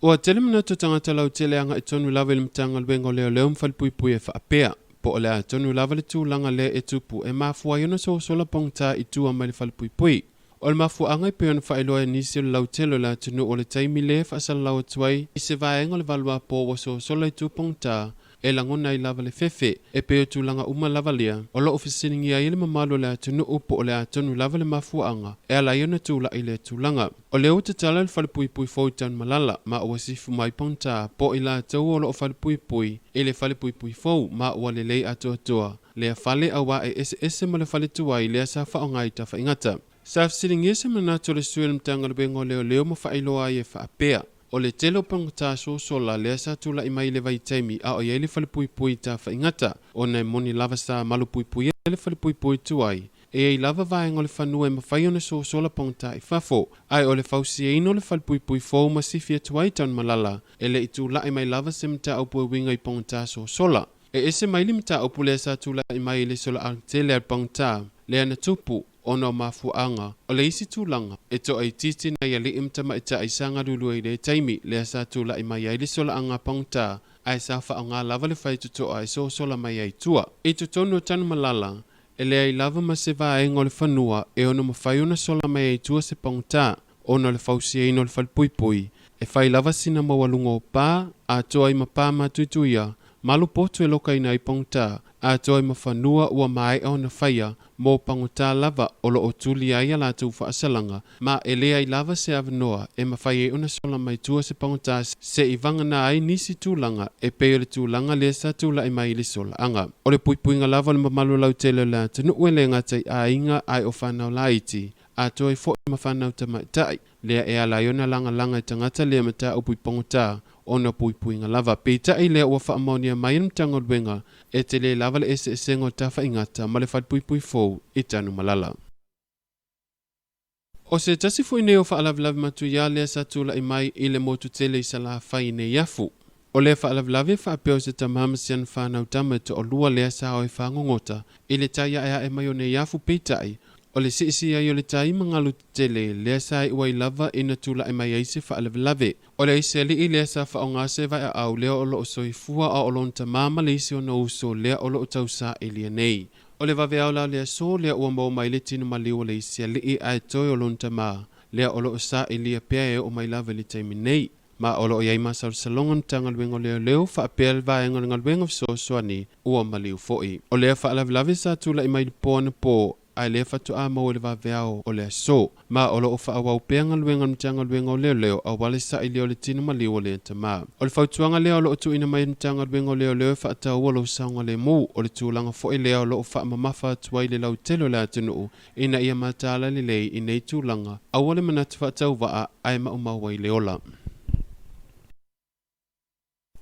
Ua tele manato tangata lau tele anga i tonu lava le mtanga luenga o leo leo mwhalpuipui e whaapea po o le atonu lava le tūlanga le e tupu e mafua iona so sola pongta i tua mai le whalpuipui. O le mafua angai pe ona whaeloa e nisi o le lautelo la tunu o le taimi le whaasala lau atuai i se vaenga o le valua po waso sola i tūpongta e langona i lava le fefe e pe o tūlanga uma lava lia o lo ofisiningi a ile mamalo le atunu upo o le atonu lava le mafua anga e ala iona tūla i le tūlanga. O le utatala le whalepuipui fautan malala ma o wasifu mai pongta po i la tau o lo whalepuipui e le whalepuipui fau ma o le lei atoa le a whale awa e ese ma le whale tuai le a sa whaongai ta whaingata. Sa fsiringi ese manato le suel mtanga luenga leo leo ma whaeloa e whaapea. O le telo pangta so sola le sa tula i mai le vai taimi a o ye le whalepuipui ta whaingata o nei moni lava sa malupuipui e le whalepuipui tuai. E ei lava vaenga o le whanua e mawhai ona so sola pangta i whafo. Ai o le whausi e ino le whalepuipui fau ma sifia tuai tan malala e le i tula i mai lava se mta upu e winga i pangta so sola. E ese mai li mta upu le sa tula i mai le sola artele al pangta le ana tupu ono mafuanga o le isi tūlanga e to ai titi na ia li imtama e ta isanga lulu i le taimi le sa tula i mai ai le sola anga pangta ai sa whaonga lava le whai tuto ai so sola mai ai tua. E to tono tanu malala e le ai lava ma se va e ngole whanua e ono mawhai ona sola mai ai tua se pangta ono le whausia ino le whalpuipui e whai lava sina mawalunga o pā a toa i mapā matuituia malu potu e loka ina i pangta a toa i mawhanua ua mai o na whaia mo pangota lava o lo o tuli aia la tu whaasalanga ma e lea i lava se avanoa e mawhai e una sola mai tua se pangota se i vanga na ai nisi tūlanga e peo le tūlanga le sa tūla i mai le sola anga. O le puipuinga lava le mamalu lau tele la tunu ue le ngatai a inga ai o whanau la iti a toa i fo i mawhanau tamaitai lea e ala iona langa langa i tangata lea mata o puipangota ona puipuinga lava peita i lea ua whaamonia mai mtanga luenga e te le lava le ese sengo tafa ingata ma le whapuipui fou i tanu malala. O se tasi fo i neo whaalavilavi matu ia lea sa tula i mai i le motu tele i sala whai ne iafu. O le whaalavilavi whaapeo se tamamasian whanau tama te o lua lea sa o i whangongota i le taia ea e mai o ne iafu peita i o le siisi ai o le tai mangalu tele lea sa i wai lava ina tula i mai aise whaalavilavi. O le ise li i lea sa whaonga se vai a au lea o lo o soifua a o lonta mama le isi o na uso lea o lo o tausa i lia nei. O le vave au la lea so lea ua mau mai le tino maliu o le ise li i ai toi o lonta maa lea o lo o sa i lia pia e o mai lava li taimi nei. Ma o lo o iai masal salongan tanga luengo leo leo whaapea le vaenga ngā luengo fiso soani ua maliu foi. O lea whaalavilavi sa tula i mai pōna pō ai le fatu a mo le vaveao o le so ma o lo fa wa penga luenga mtanga luenga o leo a wale sa ile o le tinu mali o le tama o le fautuanga leo lo tu ina mai mtanga luenga o leo fa ta o lo sanga le mo o le tulanga fo ile o lo fa mamafa tuai le lau telo la tunu ina ia matala le lei ina tulanga a wale manatu fa ta wa ai ma uma wa ile ola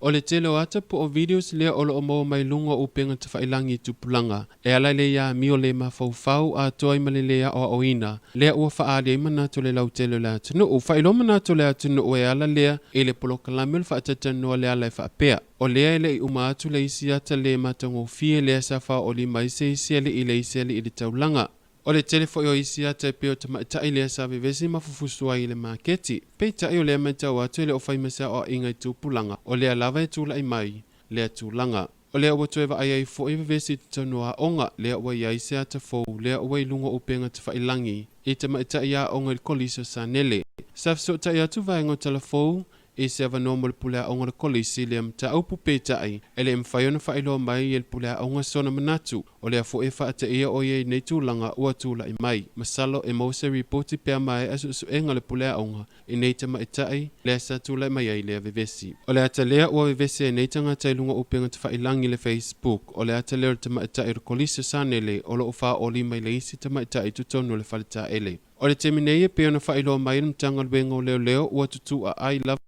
o le telo ata po o videos lea o lo mo mai lunga o penga te whailangi tupulanga. E ala le ia mio le mawhauwhau a toa ima le lea o oina. Lea ua whaade ima nato le lau telo lea tunu. O whailoma nato lea tunu o e ala lea e le polo kalamil whaatatanua lea lai whaapea. O lea ele i uma atu le isi ata le matango fie lea sa wha o li maise isi ali i le isi ali i le taulanga. O le telefo o isi ata peo ta maitai lea sa vivesi mafufusua i le maketi. Pei tai o lea maitau atu ele o whaimasa o ingai tupulanga. O lea lava e tula i mai, lea tūlanga. O lea ua tuewa ai ai fo i vivesi tanua onga, lea ua iai se ata fou, lea ua i lunga upenga te whailangi. I te maitai a onga i kolisa sa nele. Safso tai atu vaenga telefou, e se avanoa le pulea onga le kolisi le mta au pupe tai, ele mwhaiona whailo mai e le pulea onga sona manatu, o lea fo e whaata ia o ye nei tūlanga ua tūla i mai. Masalo e mause reporti pia mai asu su enga le pulea onga, i nei tama i tai, lea sa tūla i mai ai lea vivesi. O lea ta lea ua vivesi e nei tanga tailunga upenga te whailangi le Facebook, o lea ta lea tama i tai kolisa sanele, o lo ufa o li mai le isi tama i tai tutonu le whalita ele. O le teminei e pia na whailo mai na mtanga luenga o leo leo, ua tutu a ai lava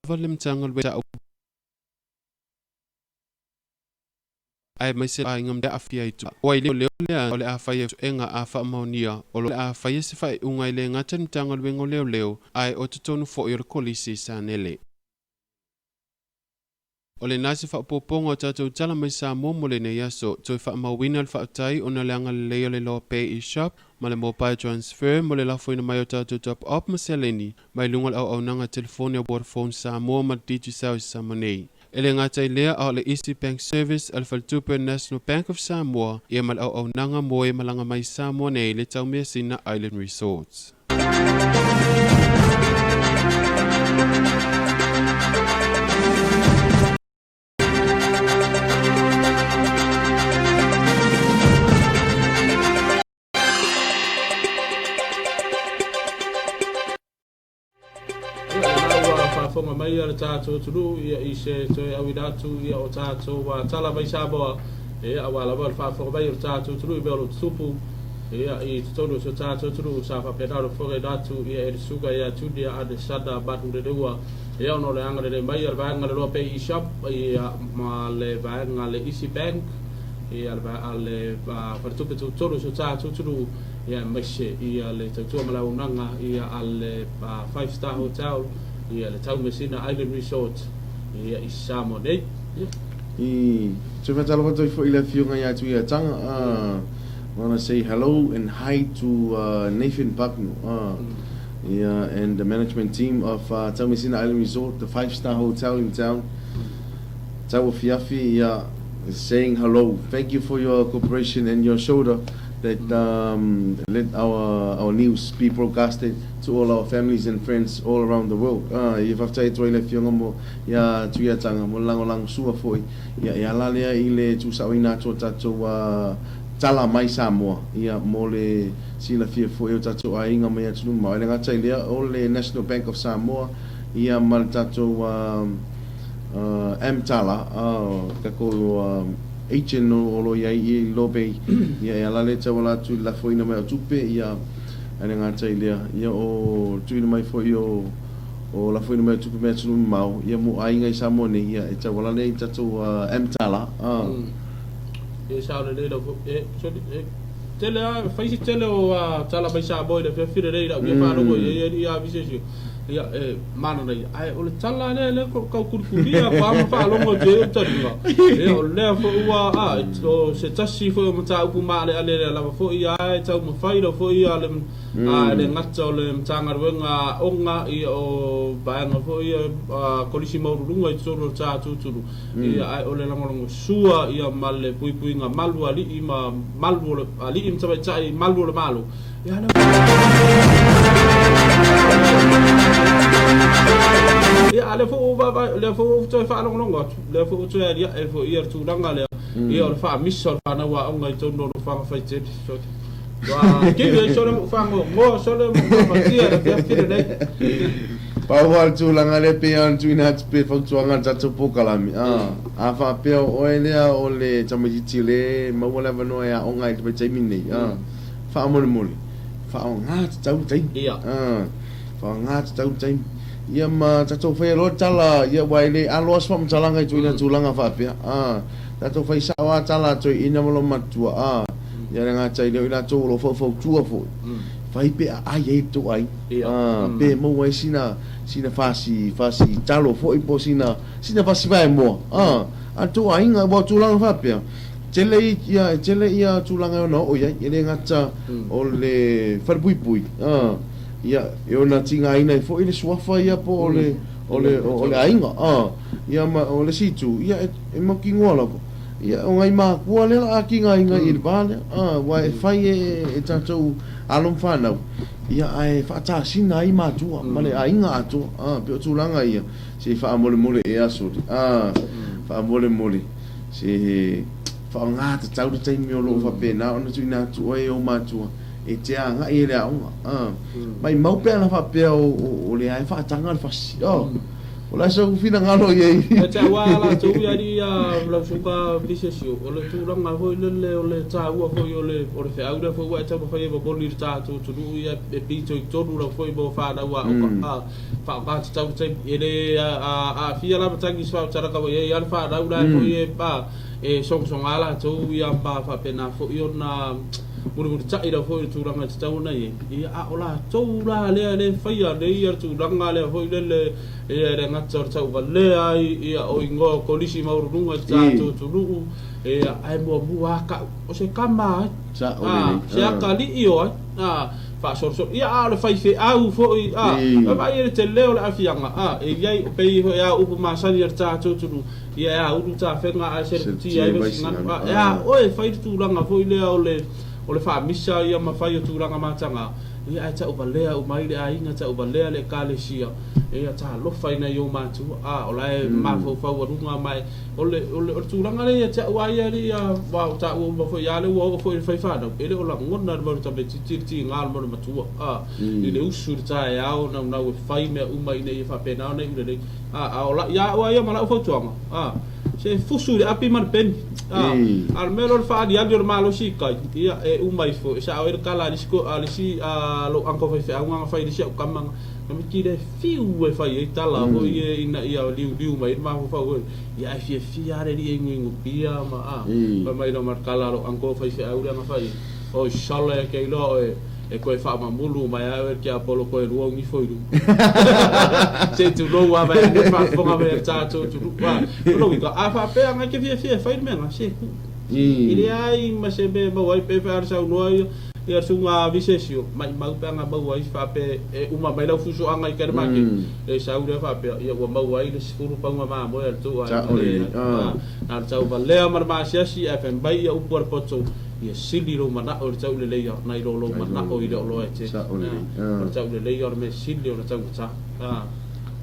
le mtanga luenga ai mai se ai ngam da afia itu o ile leo lea o le a faia enga a fa maunia o le a faia se fai unga ile ngata mtanga luenga leo leo ai o tutonu fo i kolisi sanele o le nasi fa poponga o tatou tala mai sa momo le ne yaso toi fa mawina le fa tai ona le anga le le Loabay e-shop ma le mobile transfer mo le lafo ina mai o tatou top up maseleni mai lunga au nanga telefoni o Vodafone sa mo ma Digicel sa monei. Ele ngata i lea au le Easy Bank Service al Faltupe National Bank of Samoa ia mal au nanga mo e malanga mai Samoa nei le tau mea sina Island Resorts. Fonga mai ala tātou turu ia i se toi awi datu ia o tātou wa tala mai Samoa e awala wal whaafonga mai ala tātou turu i velo tupu ia i tutonu so tātou turu sa whapedaro whore datu ia e suga ia tudia ade sada batu de deua ia ono le anga le mai ala vaenga le Loabay e-shop ia ma le vaenga le Easy Bank ia le whartupe tutonu so tātou turu ia maise ia le tautua malau nanga ia ale 5-star hotel ia le tau mesina Island Resort ia i Samoa nei I te whatala wato i fo i le whiunga ia tu ia tanga I want to say hello and hi to Nathan Bucknell and the management team of Tau Mesina Island Resort, the 5-star hotel in town. Tauafiafi is saying hello. Thank you for your cooperation and your shoulder that let our news be broadcasted to all our families and friends all around the world. If after I try le fianga mo ya tuia tanga mo lang sua foi ya la le I le tu sa ina to tato tala mai Samoa ia mo le sila fia foi o tato a inga mai atu mo le ngata le o le National Bank of Samoa ia mal tato Mtala ka ko Echen o lo ia I Loabay ia la le tawala tu la foi na mai tupe ia ana ngata ia o tu mai foi o la foi na mai tupe mai tu mau ia mo ainga I Samoa ne ia e tawala le tato Mtala e sa le lo e tele fai si tele o tala mai Samoa le fire le ia fa lo ia visesi ia mana nei ai o le tala le ko kurikuria pa ma fa longo je taringa e o le fo ua o se tasi fo mo ta upu ma le ale la fo ia e tau mo fai lo fo ia le le ngata o le mtanga ruenga onga I o baanga fo ia kolisi maurunga I tsoro ta tuturu ia ai o le langolongo sua ia male pui nga malu ali I ma malu ali I mtabai tai malu le malu ia ia le fo toi fa longo le fo toi ia e fo ia tu langa le ia o fa miso fa na wa onga I tono no fa fa te Wah, kini sore fango, mo sore mo matia da kiri dai. Pawal tulanga le peon tuina pe fo tuanga tatu pokalami. Afa pe oelea ole chamajitile mawala vano ya onga te chaimini. Fa mo mole. Fa nga tau tai. Fa nga tau tai. Ia ma tatu fe ro tala ia waile alos fam talanga tuina tulanga fa pe. Tatu fe sawa tala tu ina mo matua. Ia nga chai le ina tu lo fo tua fo. Fai pe ai tu ai. Pe mo wai sina fasi talo fo ipo sina fasi vai mo. Tu ai nga bo tulanga fa pe. Chele ia tulanga no o ia ele ngata o le farpui. Ia eu na tinga ina fo ile swafa ia po ole ainga. Ia ma ole situ ia e mo kingola po. Ia o ngai ma kua le la kinga inga il bale. Wa fai e tatou alom whanau. Ia ai whata sina ai mātua. Male ainga atua. Pio tūlanga ia. Se wha mole e asuri. Wha mole. Se wha ngāta tauri taimi o loo whapena. Ona tui nā tua e o mātua. E te a ngai e rea onga. Mai maupea na whapea o le ai whaatanga le whasi. Ola so fina ngalo ye. Cha wala tu ya di la suka bisesio. Ole tu ranga ho le ole ta u ho ole fe au da fo wa ta fo ye bo li ta tu ya e pi to lu la fo bo fa da wa fa ba ta ta ele a fia la ta ki swa ta ka ye ya fa da u fo ye ba e song ala tu ya ba fa pena fo yo na muru ta ira fo tu ranga ta una ye. Ya ola tu la le fa ya le ya tu ranga le fo le e re ngator tau vale ai ia o ingo kolisi maurunga tatu tulu e ai mo buaka o se kama sa o se akali io fa sorso ia ale fai fe au fo va ia te leo la afianga e ia pe ia upu masani tatu tulu ia u ta fenga a se ti ai nga ia o e fai tu langa fo ile ole fa misa ia ma fai tu langa matanga ia ai tau valea o mai le ainga tau valea le kalesia e ta lo fai na yo matu ola e ma fo runga mai ole tu langa le ta wa ia ri wa ta o fo ya le wo fo fai fa no ele ola ngona mo ta be ti ngal mo matu ile usu ta ya o na fai me mai ne fa pena ne ile ola ya wa ia mala fo tuanga se fusu de api mar pen al melo fa di al malo si kai ia e mai fo sa o kala disko alisi lo anko fai fa nga fai disi kamang kami kide fiu e fai e tala ho ie ina ia liu mai ma fa ho ia fi are di ngu pia ma mai no mar kala lo anko fai fa au nga fai o shala ke lo e koe wha mamulu mai awe ki apolo koe ruo ngi foiru. Se tu lo wa mai ne wha whonga mai tātou tu rua. Lo wika a wha pēa ngai ke fia whaid menga se ku. Iri ai ma se be mawai pe wha arsau noa ia sunga visesio. Mai mau pēa ngā mawai wha pe uma mai lau fuso angai kere maki. E sau rea wha pēa ia ua mawai le sifuru paunga maa moe al tu ai. Nā tau wa lea maramaasiasi e whembai ia upu arpoto. Ia sili lo mana o tau le leia nai lo mana o ile lo e te o tau le leia me sili o tau ta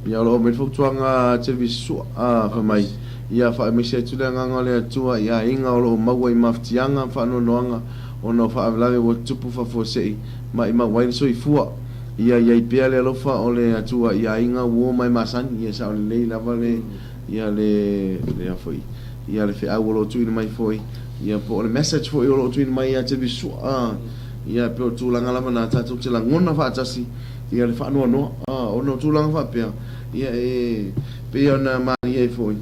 ia lo me fo tuanga service fa mai ia fa me se tu le nganga le tua ia inga lo maua i maftianga fa no noanga o no fa avlave o tupu fa fo sei mai ma wai so i fua ia ia pia le lo fa o le tua ia inga wo mai masan ia sa le leila vale ia le afoi ia le fe au lo tu mai foi ia po le message for yo tu mai ia te bisu ia po tu langa la mana ta tu la ngona fa tasi ia le fa no no tu langa fa pe ia pe ona mani e foi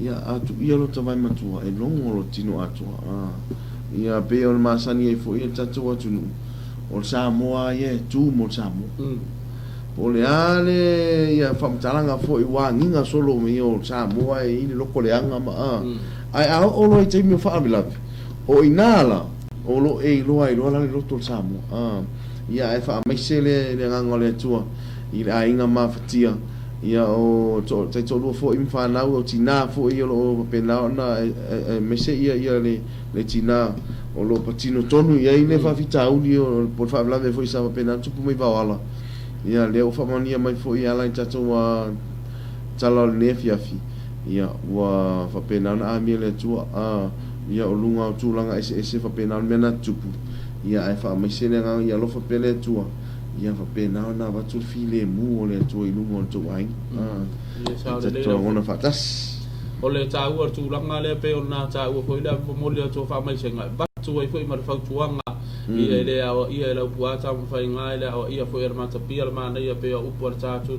ia atu ia lo ta vai matua e longo lo tino atu ia pe ona masani e foi ta tu atu no o sa moa ia tu mo sa mo o le ale ia fa mtalanga foi wa nginga solo me o sa moa e ni loko le anga ma ai o lo te mi fa bila o inala o lo e lo ai lo la lo to samu ia e fa mai sele le ngangole tua i ainga ma fatia ia o te lo fo im fa na o tina fo i lo pena na me se ia le tina o lo patino tonu ia i le fa fita uli o por fa bla me fo sa pena tu pu mai va ala ia le o fa mania mai fo ia la tato wa tala le fiafi ia wa fa pena na ami le tua ia o lunga o tulanga ese fa pena mena tupu ia ai fa mai sene nga ia lo fa pele tua ia fa pe na na va tu file mu o le tu i lungo tu ai ia sa le tu ona fa tas o le tau tu langa le pe ona tau ko ile mo le tu fa mai senga ba tu ai foi mar fa tuanga ia le ia le puata mo fa inga ile ia foi er mata pia le mana ia pe o por ta tu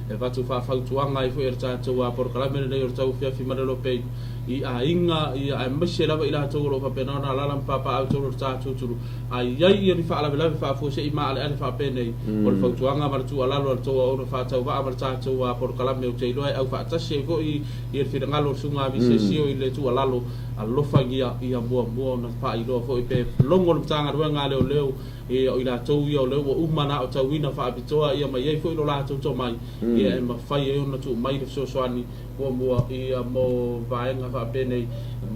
e va tu fa tuanga i foi er ta tu a por kala me le or Tauafiafi Ma Le Loabay i a inga i a mse lava ila to ro fa pena na la papa au to ta tu ai ia ni fa la fa fo se i ma ale fa pena por fa tuanga mar tu ala lo to o fa ta va mar ta tu a por kala me o te lo au fa ta se go i fi ngalo sunga vi se sio i le tu ala lo allo fa ia mo na fa i lo fo i pe longo no tanga ro nga leo e o ila to ia o leo o umana o ta wina fa bitoa ia mai fo i lo la to mai ia e ma fa ia no tu mai so so ani mo ia mo vai nga fa pene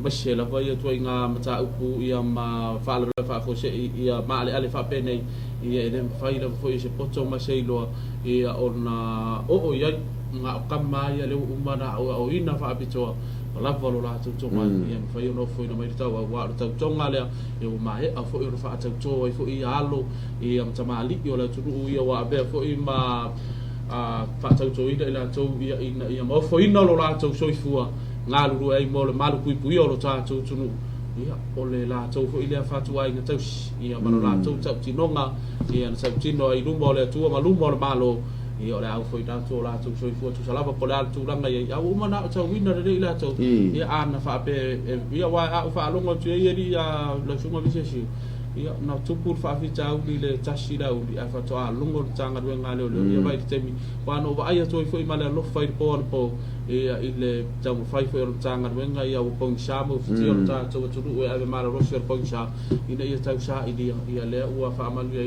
mse la vai to nga mata upu ia ma fa la fa fo se ia ma ale fa pene ia e fa ila fo se poto ma se lo ia ona o ia nga kama ia le umana o ina fa bitoa la volo la to mai ia fa io no foi no mai ta wa ta tonga le e o mai a fo io fa ta to fo ia alo ia mta mali io la tu ia wa be fo i ma fa ta to ila to ia mo fo ina lo la to so fua nga lu ai mo le malu pui o lo ta to tunu ia o le la to fo ile fa tu ai nga to ia ma la to ta tinonga ia sa tino ai lu mo le tu ma lu mo le malo ia ora au foi tanto la tu so fu tu salava polar tu langa ia au mana ta winna de ila to ia ana fa pe ia wa au fa longo tu ia ia la suma visesi ia na tu pur fa fi tau le tashira u ia fa to a longo tanga de ngale ia vai temi wa no va ia to foi mala lo fai po ia ile tamu fai foi tanga de nga ia u pong sha mo fi o ta to tu ia ave mala ro ser pong sha ina ia tau sha ia le u fa amal ia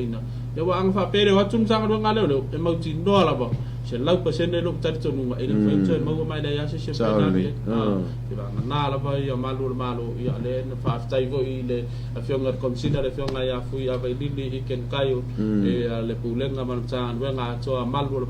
ia wa ang fa pere wa tum tanga de ngale lo e mau ti no la ba se lau pa se ne lo tari to nunga ile fai to mau mai da ia se pa na na la ba ia malu ia le na fa tai go ile a fionga consider fionga ia fui a vai lili i ken kaio e le pulenga man tan wenga to a malu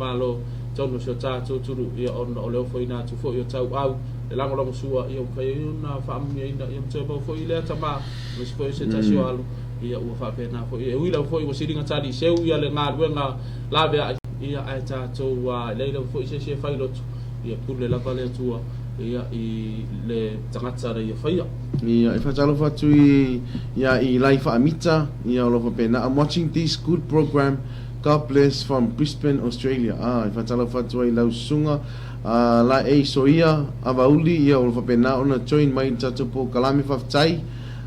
tono so ta tu ia on o le foi na tu fo ia tau au le lango longo sua ia fai na fa mi ina ia to ba fo ile tama me fo se ta sio alu ia u fa pena fo ia wila fo i siringa tali se ia le nga wenga la be ia ai ta to wa le fo se fai lo ia pule la vale tua ia i le tangata ia fai ia e fa talo fa tu ia i life amita ia lo fa pena I'm watching this good program. God bless from Brisbane, Australia. If I tell you what I lau sunga, la e soia avauli ia o fa pena ona join mai tatu po kalami fa tai,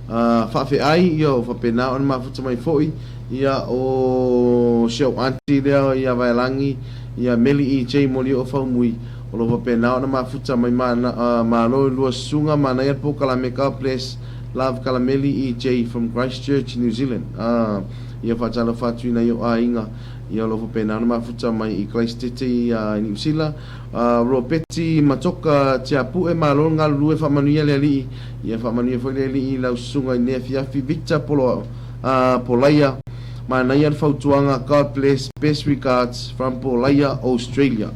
fa fe ai ia o fa pena ona ma futa mai foi ia o show anti there ia vai langi ia meli e j moli o fa mui o lo fa pena ona ma futa mai ma lo lu sunga mana ia po kalami God bless love kalameli e j from Christchurch, New Zealand. Ia whatala whatu ina i o inga ia lo pena ana mafuta mai i Christchurch i New Zealand ro peti matoka tia pu e malo nga lu e whamanuia le ali ia whamanuia foi le ali i lau sunga i Tauafiafi Victor Polo Polaya mana ia whautuanga God bless best regards from Polaya, Australia.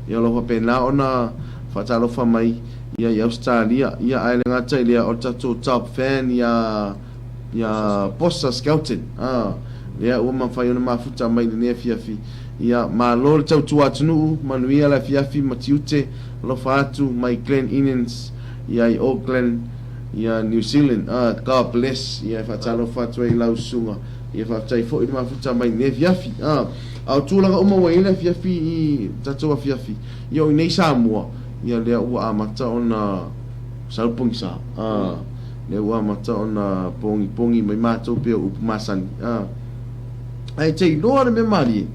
Ia lo pena ona whatala whamai ia i Australia ia ai le ngata ia o tato top fan ia posta scouting ia o ma fai ona mafuta mai le Tauafiafi ia ma lo tau tu atunu manuia la Tauafiafi matiute lo fatu mai Glen Innes ia i Auckland ia New Zealand. God bless ia fatalo fatu ai lau sunga ia fatai fo i mafuta mai le Tauafiafi au tulaga uma wa ile Tauafiafi i Tauafiafi ia o nei Samoa ia le ua amata ona salpungsa le ua mata ona pongi mai matou pe upu masani ai te loa me mali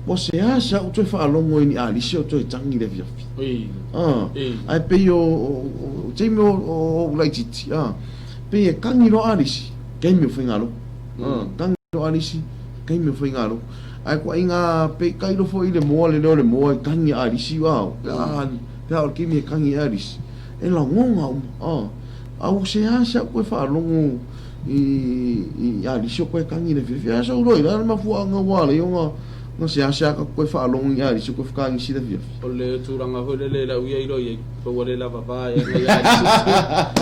mo se asa o toi fa longo ni ali se o toi tangi le Tauafiafi ai pe yo te mo o laiti pe e kangi lo ali si ke me fingalo kangi lo ali si ke me fingalo ai ko inga pe kai lo fo ile mo le kangi ali si wa pe o ke me kangi ali si e la ngonga au se asa ko fa longo i ali sio ko kangi le Tauafiafi asa ro ila ma fu anga wale yo no sia ka ko fa long ya ri su ko fa ngi sida via o le turanga ho le la uia iro ye ko wale la papa ya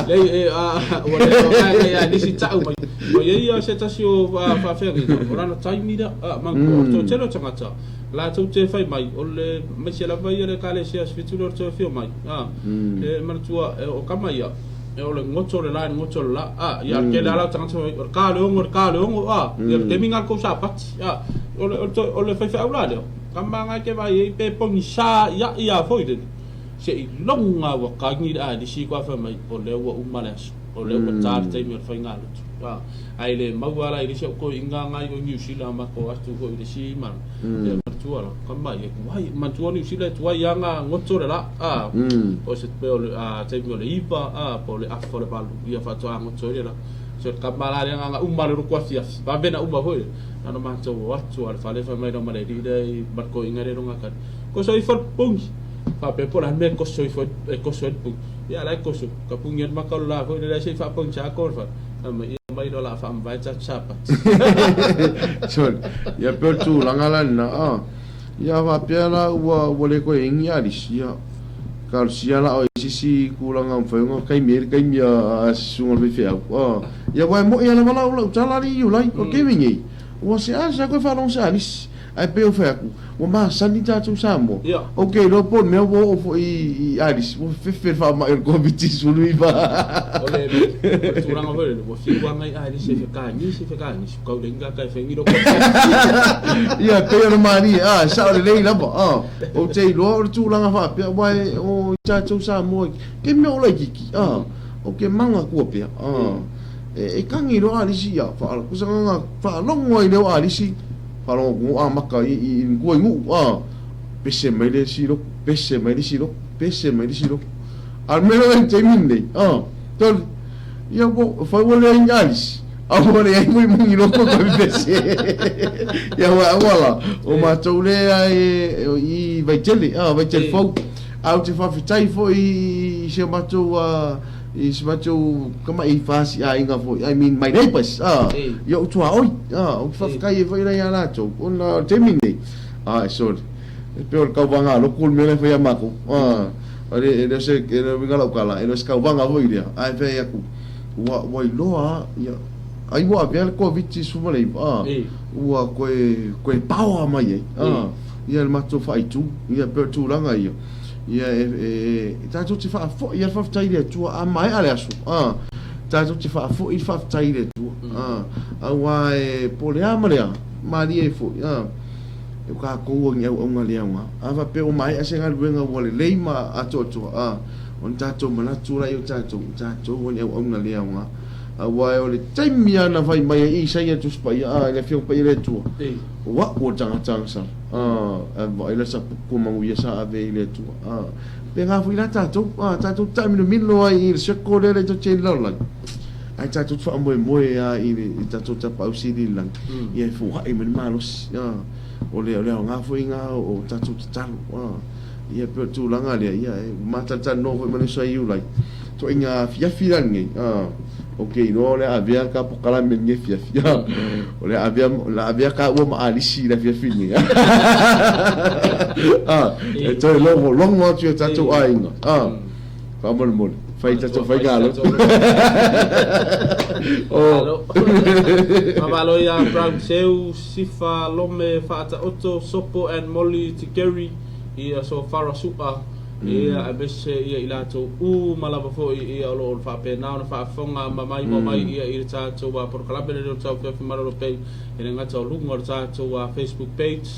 le o le ya ni si tau mai o ye ia se tasi o fa fe ngi o rana taimi da man ko to telo tangata la tu te fai mai o le me la vai le kale sia sfitur to fio mai e man tua o kamaia e o le ngoto le la ya ke la tangata o ka le ongo ya ke minga ko sa pat o le fai fa ula le kamanga ke vai pe pongi sa ya foi de se i longa wa ka ngi di si kwa fa mai o le wa umalas o le wa tar te mi fa ngalo ai le mawala i se ko inga ngai o New Zealand ma ko astu ko i si man e matua kama ye wai matua New Zealand tua yanga ngoto la o se pe o te mi o le ipa po le afo le balu ia fa to ngoto le la se kamala le nga umale ro kwa fia ba bena uma foi ana ma to watu al fale fa mai no male di dai ba ko inga re nga kan ko so i for pungi fa pe por an me ko so i for ko so pungi ya la ko so ka pungi ma ka la foi le se fa pungi cha ko fa mai do la fa vai cha chapa chon ya per tu langala na ya va pela wa le ko ingi alis ya kal sia la o sisi kulanga mfengo kai mia sungo le fea ya wa mo ya la mala u tala ri you like o ke vingi o se asa ko fa long sa alis ai pe o fea ku o ma sanita tu samo okay lo pon me o fo i alis o fe fa ma el compiti su lui va ole turanga vele o fi wa mai alis se ka ni ko le nga kai fengi do ya pe o mari sa le la ba o te lo turanga fa pe wa o cha tu samo ke me o la kiki o ke manga ku pe e kangi lo alis ya fa ku sanga fa long wa le alis Kalau ngu maka i ngu ngu pese mai le siro almeno en teminde tol ya bo fa wole ngalis awore ai muy muy no ko pese ya wala o ma tole ai i vai tele fo au te fa fitai fo i se mato kama i fasi inga fo I mean my neighbors yo tua oi o fa kai fo ina ya la to ona temine so peor ka vanga lo kul mele fo ya mako ele se ele vinga la kala ele se ka vanga fo ile ai fe ya ku wa loa ya ai wa bia ko viti su male wa ko power mai ia el mato fai tu ia per tu langa ia ia tato te fa fo ia fa tai le tu a mai ale asu tato te fa fo I fa tai le tu wa pole amale mari e fo eu ka ko ngi o ngali anga ava pe o mai asenga luenga wole leima atoto on tato mana tu la yo tato o ngali anga wa o le taimia na vai mai I sai tu spa le fio pa ile tu wa o tanga sa ele sa ko mangu ia sa ave ile tu pe nga fuila tato tamino milo ai se ko le to chen lo la ai tato fa mo I tato ta pa usi di lang ia fu ha I men malos o le nga fuinga o tato talo ia pe tu langa le ia mata ta no fo mano sai you like to inga fia ngi okay no le avia ka po kala men nge fia o le avia ka o ma alisi la fia fini to lo mo tu tato ainga fa mo fai tato fai galo Mabalo ya brown seu sifa lome fata otto sopo and molly tikeri ia so fara supa ia abese ia ilato malaba fo ia lo fa pe na fa fonga mai ia irta to wa por club le Tauafiafi Ma Le Loabay ina ngata lungo ta to wa Facebook page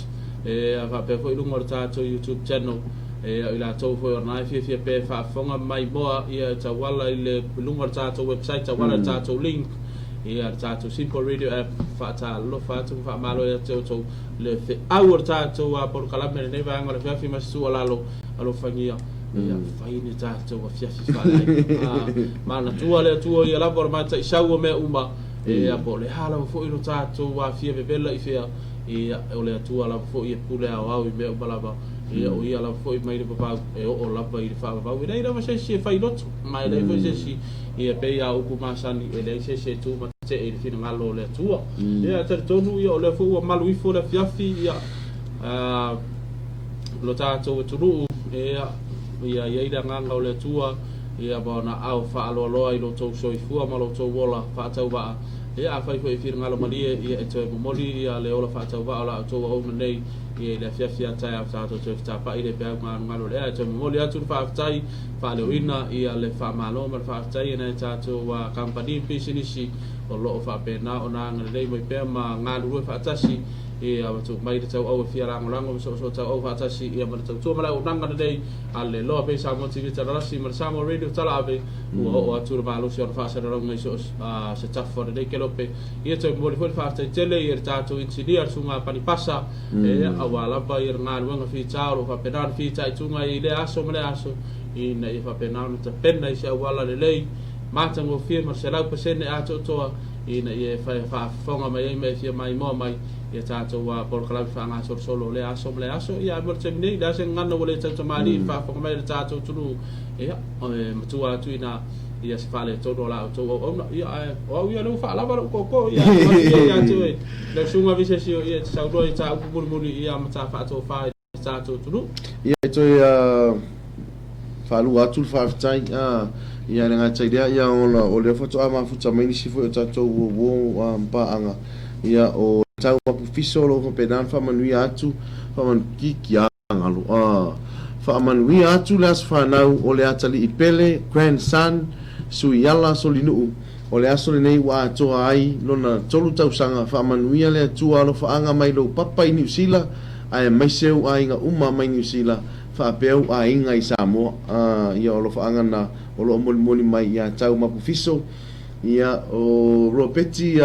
fa pe fo lungo ta to YouTube channel ilato fo na fia pe fa fonga mai boa ia ta wala ile lungo ta to website ta wala ta to link ia ta to simple radio app fa ta lo fa to fa malo ia to le fe hour ta to wa por club ne va ngala Tauafiafi Ma su alo fangia ia faini ta Tauafiafi ma na tua le tua ia la por mata isau me uma ia po le hala fo ilo ta Tauafiafi bebela ifia ia o le tua la fo ia pule au me balaba ia o ia la fo mai le papa o la ba I fa ba we dai ma se fai lot mai dai fo se ia pe ia o kuma sani ele se tu ma te e fina ngalo le tua ia ter tonu ia o le fo malu ifo le fiafi ia lo tātou e turu ia ira nganga o le tua ia bona au whaaloaloa i lo tau soifua ma lo tau wola whaatau waa ia a whaifo e whir ngalo marie ia e toi momoli ia le ola whaatau waa la tau au nei ia le fiafia tai au tātou toi whitapa i le pia ngalo lea e toi momoli atu le whaafitai whaaleo ina ia le whaamalo ma le whaafitai ina e tātou wa company business o loo whaapena o nā ngana rei mai pia ma ngālu rui whaatasi ia watu mai te tau au e fia rango so tau au whaatasi ia mana tau tua malai o nangana nei a le loa bei Samoa TV tararasi mana Samoa Radio tala ave ua o atura maalusi o na whaasara rong mai so se tafo nei ke lope ia tau mwori fwori whaaftai tele ia tātou insinia sunga panipasa ia awa lapa ia ngā ruanga whi tāro whapenana whi tai tunga i le aso male aso i na i whapenana ta pena i se awala le lei mātango fia mar se lau pasene ato toa i na i e whaafonga mai ei mai fia mai moa mai ia tātou wa por kalawi whaanga solo le aso ia amor te minei da se ngana wale tau tamari whaafonga mai le tātou tunu ia matua atu ina ia se whaale todo la o ona ia o ia leu whaalawa ko ia ia atu e le sunga visesio ia te sauroi tā upu muri ia mata whaatou whae tātou tunu ia toi whaalu atu whaafitai ia le ngatai dea ia o le foto ama futa mai ni sifo o tātou wo mpaanga ia o tau mapu fiso lo penan fa manui atu fa man kiki angalo whaamanui atu le aso whanau o le atali i pele, grandson, sui ala solinu o le aso le nei wa atoa ai lona tolu tausanga whaamanuia le atua alo whaanga mai lo papa i New Zealand ai mai seu a inga uma mai New Zealand whaapeu a inga i Samoa ia o lo whaanga na o lo moli mai ia tau mapu fiso ia o ropeti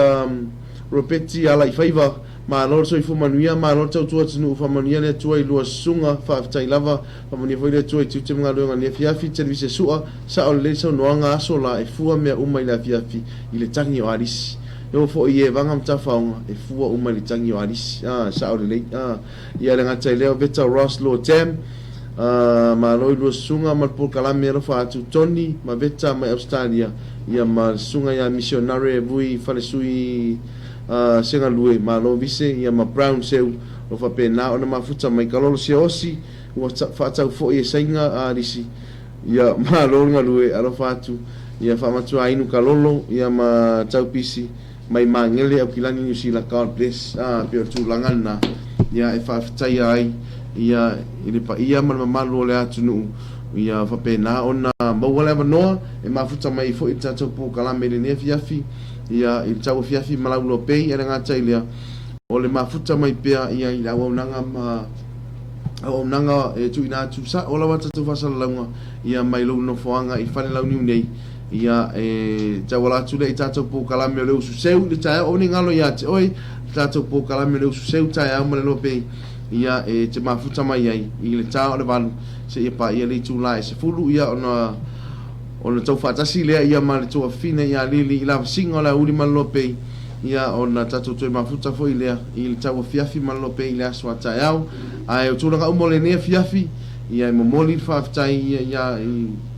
ala i whaiva ma lor so i fumanuia ma lor tau tua tunu fumanuia le tua i lua sunga whaafitai lava fumanuia foi le tua i tiu te mga luenga ni fiafi televise sua sa o le sau noanga aso la e fua mea uma i la fiafi i le tangi o arisi yo fo i e vanga mta whaunga e fua uma i le tangi o arisi sa o le lei ia le ngatai leo veta Ross lo tem ma loi lua sunga ma por kalame ero whaatu Tony ma veta mai Australia ia ma sunga ia missionare e vui fale sui senga lue ma lo vise ia ma brown seu o fa pena ona ma futa mai kalolo se osi o fa tau fo e senga a risi ia ma lo nga lue alo fatu ia fa ma tua inu kalolo ia ma tau pisi mai mangele au kilani New Zealand God bless pe tu langana ia e fa tai ai ia ile pa ia ma malu le atunu ia fa pena ona mo wala no e ma futa mai fo ita to po kala me le fiafi ia i Tauafiafi Ma Le Loabay era ngatai lea o le mafuta mai pea ia i au nanga e tu ina tu sa o la wata tu fasala launga ia mai lo no foanga i fale lau niu nei ia e tawala tu le tato po kalame le usu seu le tai o ni ngalo ia te oi tato po kalame le usu seu tai au Ma Le Loabay ia e te mafuta mai ai i le tau le valu se ia pa ia le tu lai se fulu ia ona tau fatasi lea ia ma le toa fina ia lili i la singa la uli Ma Le Loabay ia ona tatu toi mafuta foi lea i le Tauafiafi Ma Le Loabay lea swa tai au ai o tulanga umo le nea fiafi ia i momoli whaafitai ia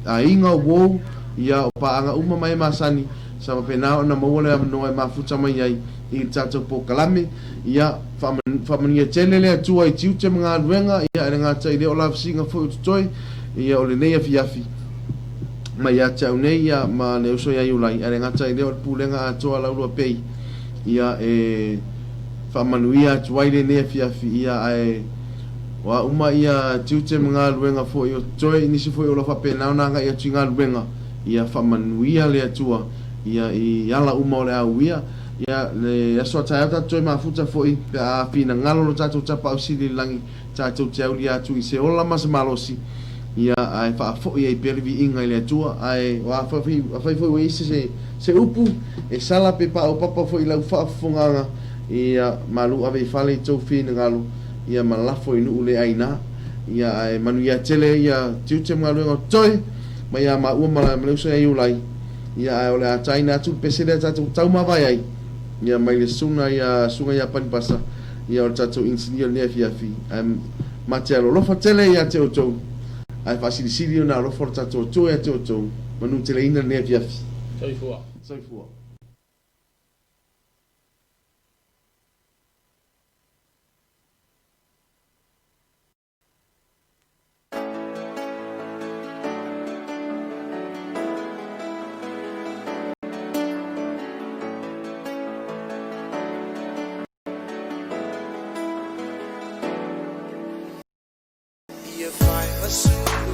a inga wou ia o paanga uma mai masani sa mapena ona mawole amanoa e mafuta mai ai i le tatu po kalame ia whamania tele lea tua i tiu te mga ruenga ia e ngata i leo la singa foi ututoi ia o le nea fiafi mai ya tau nei ya ma ne uso ya yulai are ngata i leo pulenga atoa la Loabay ia e whamanuia tuaile ne fiafi ia ai wa uma ia tiute mga luenga fo i o toi nisi fo i o la whapena nanga ia tinga luenga ia whamanuia le atua ia i ala uma o le auia ia le aso tai ata toi mafuta fo i a fina ngalo lo tatou tapa au sili langi tatou te au li atu i se ola masa malosi ia ai fa fo ia pervi inga ile tua ai wa fa fo i se upu e sala pe pa o papa fo i la fa fonga ia malu ave fale to fin ngalo ia malafo inu ule aina ia ai manu ia tele ia tiute ngalu ngo toi mai ia ma u mala mleuso ia ulai ia ai ole a China tu pesele tau ma vai ai ia mai le sunga ia pan pasa ia o tatu insinia ne fiafi matelo lo fa tele ia te o ai fasili na lo forza to e to manu tele ina ne fiafi soifua us.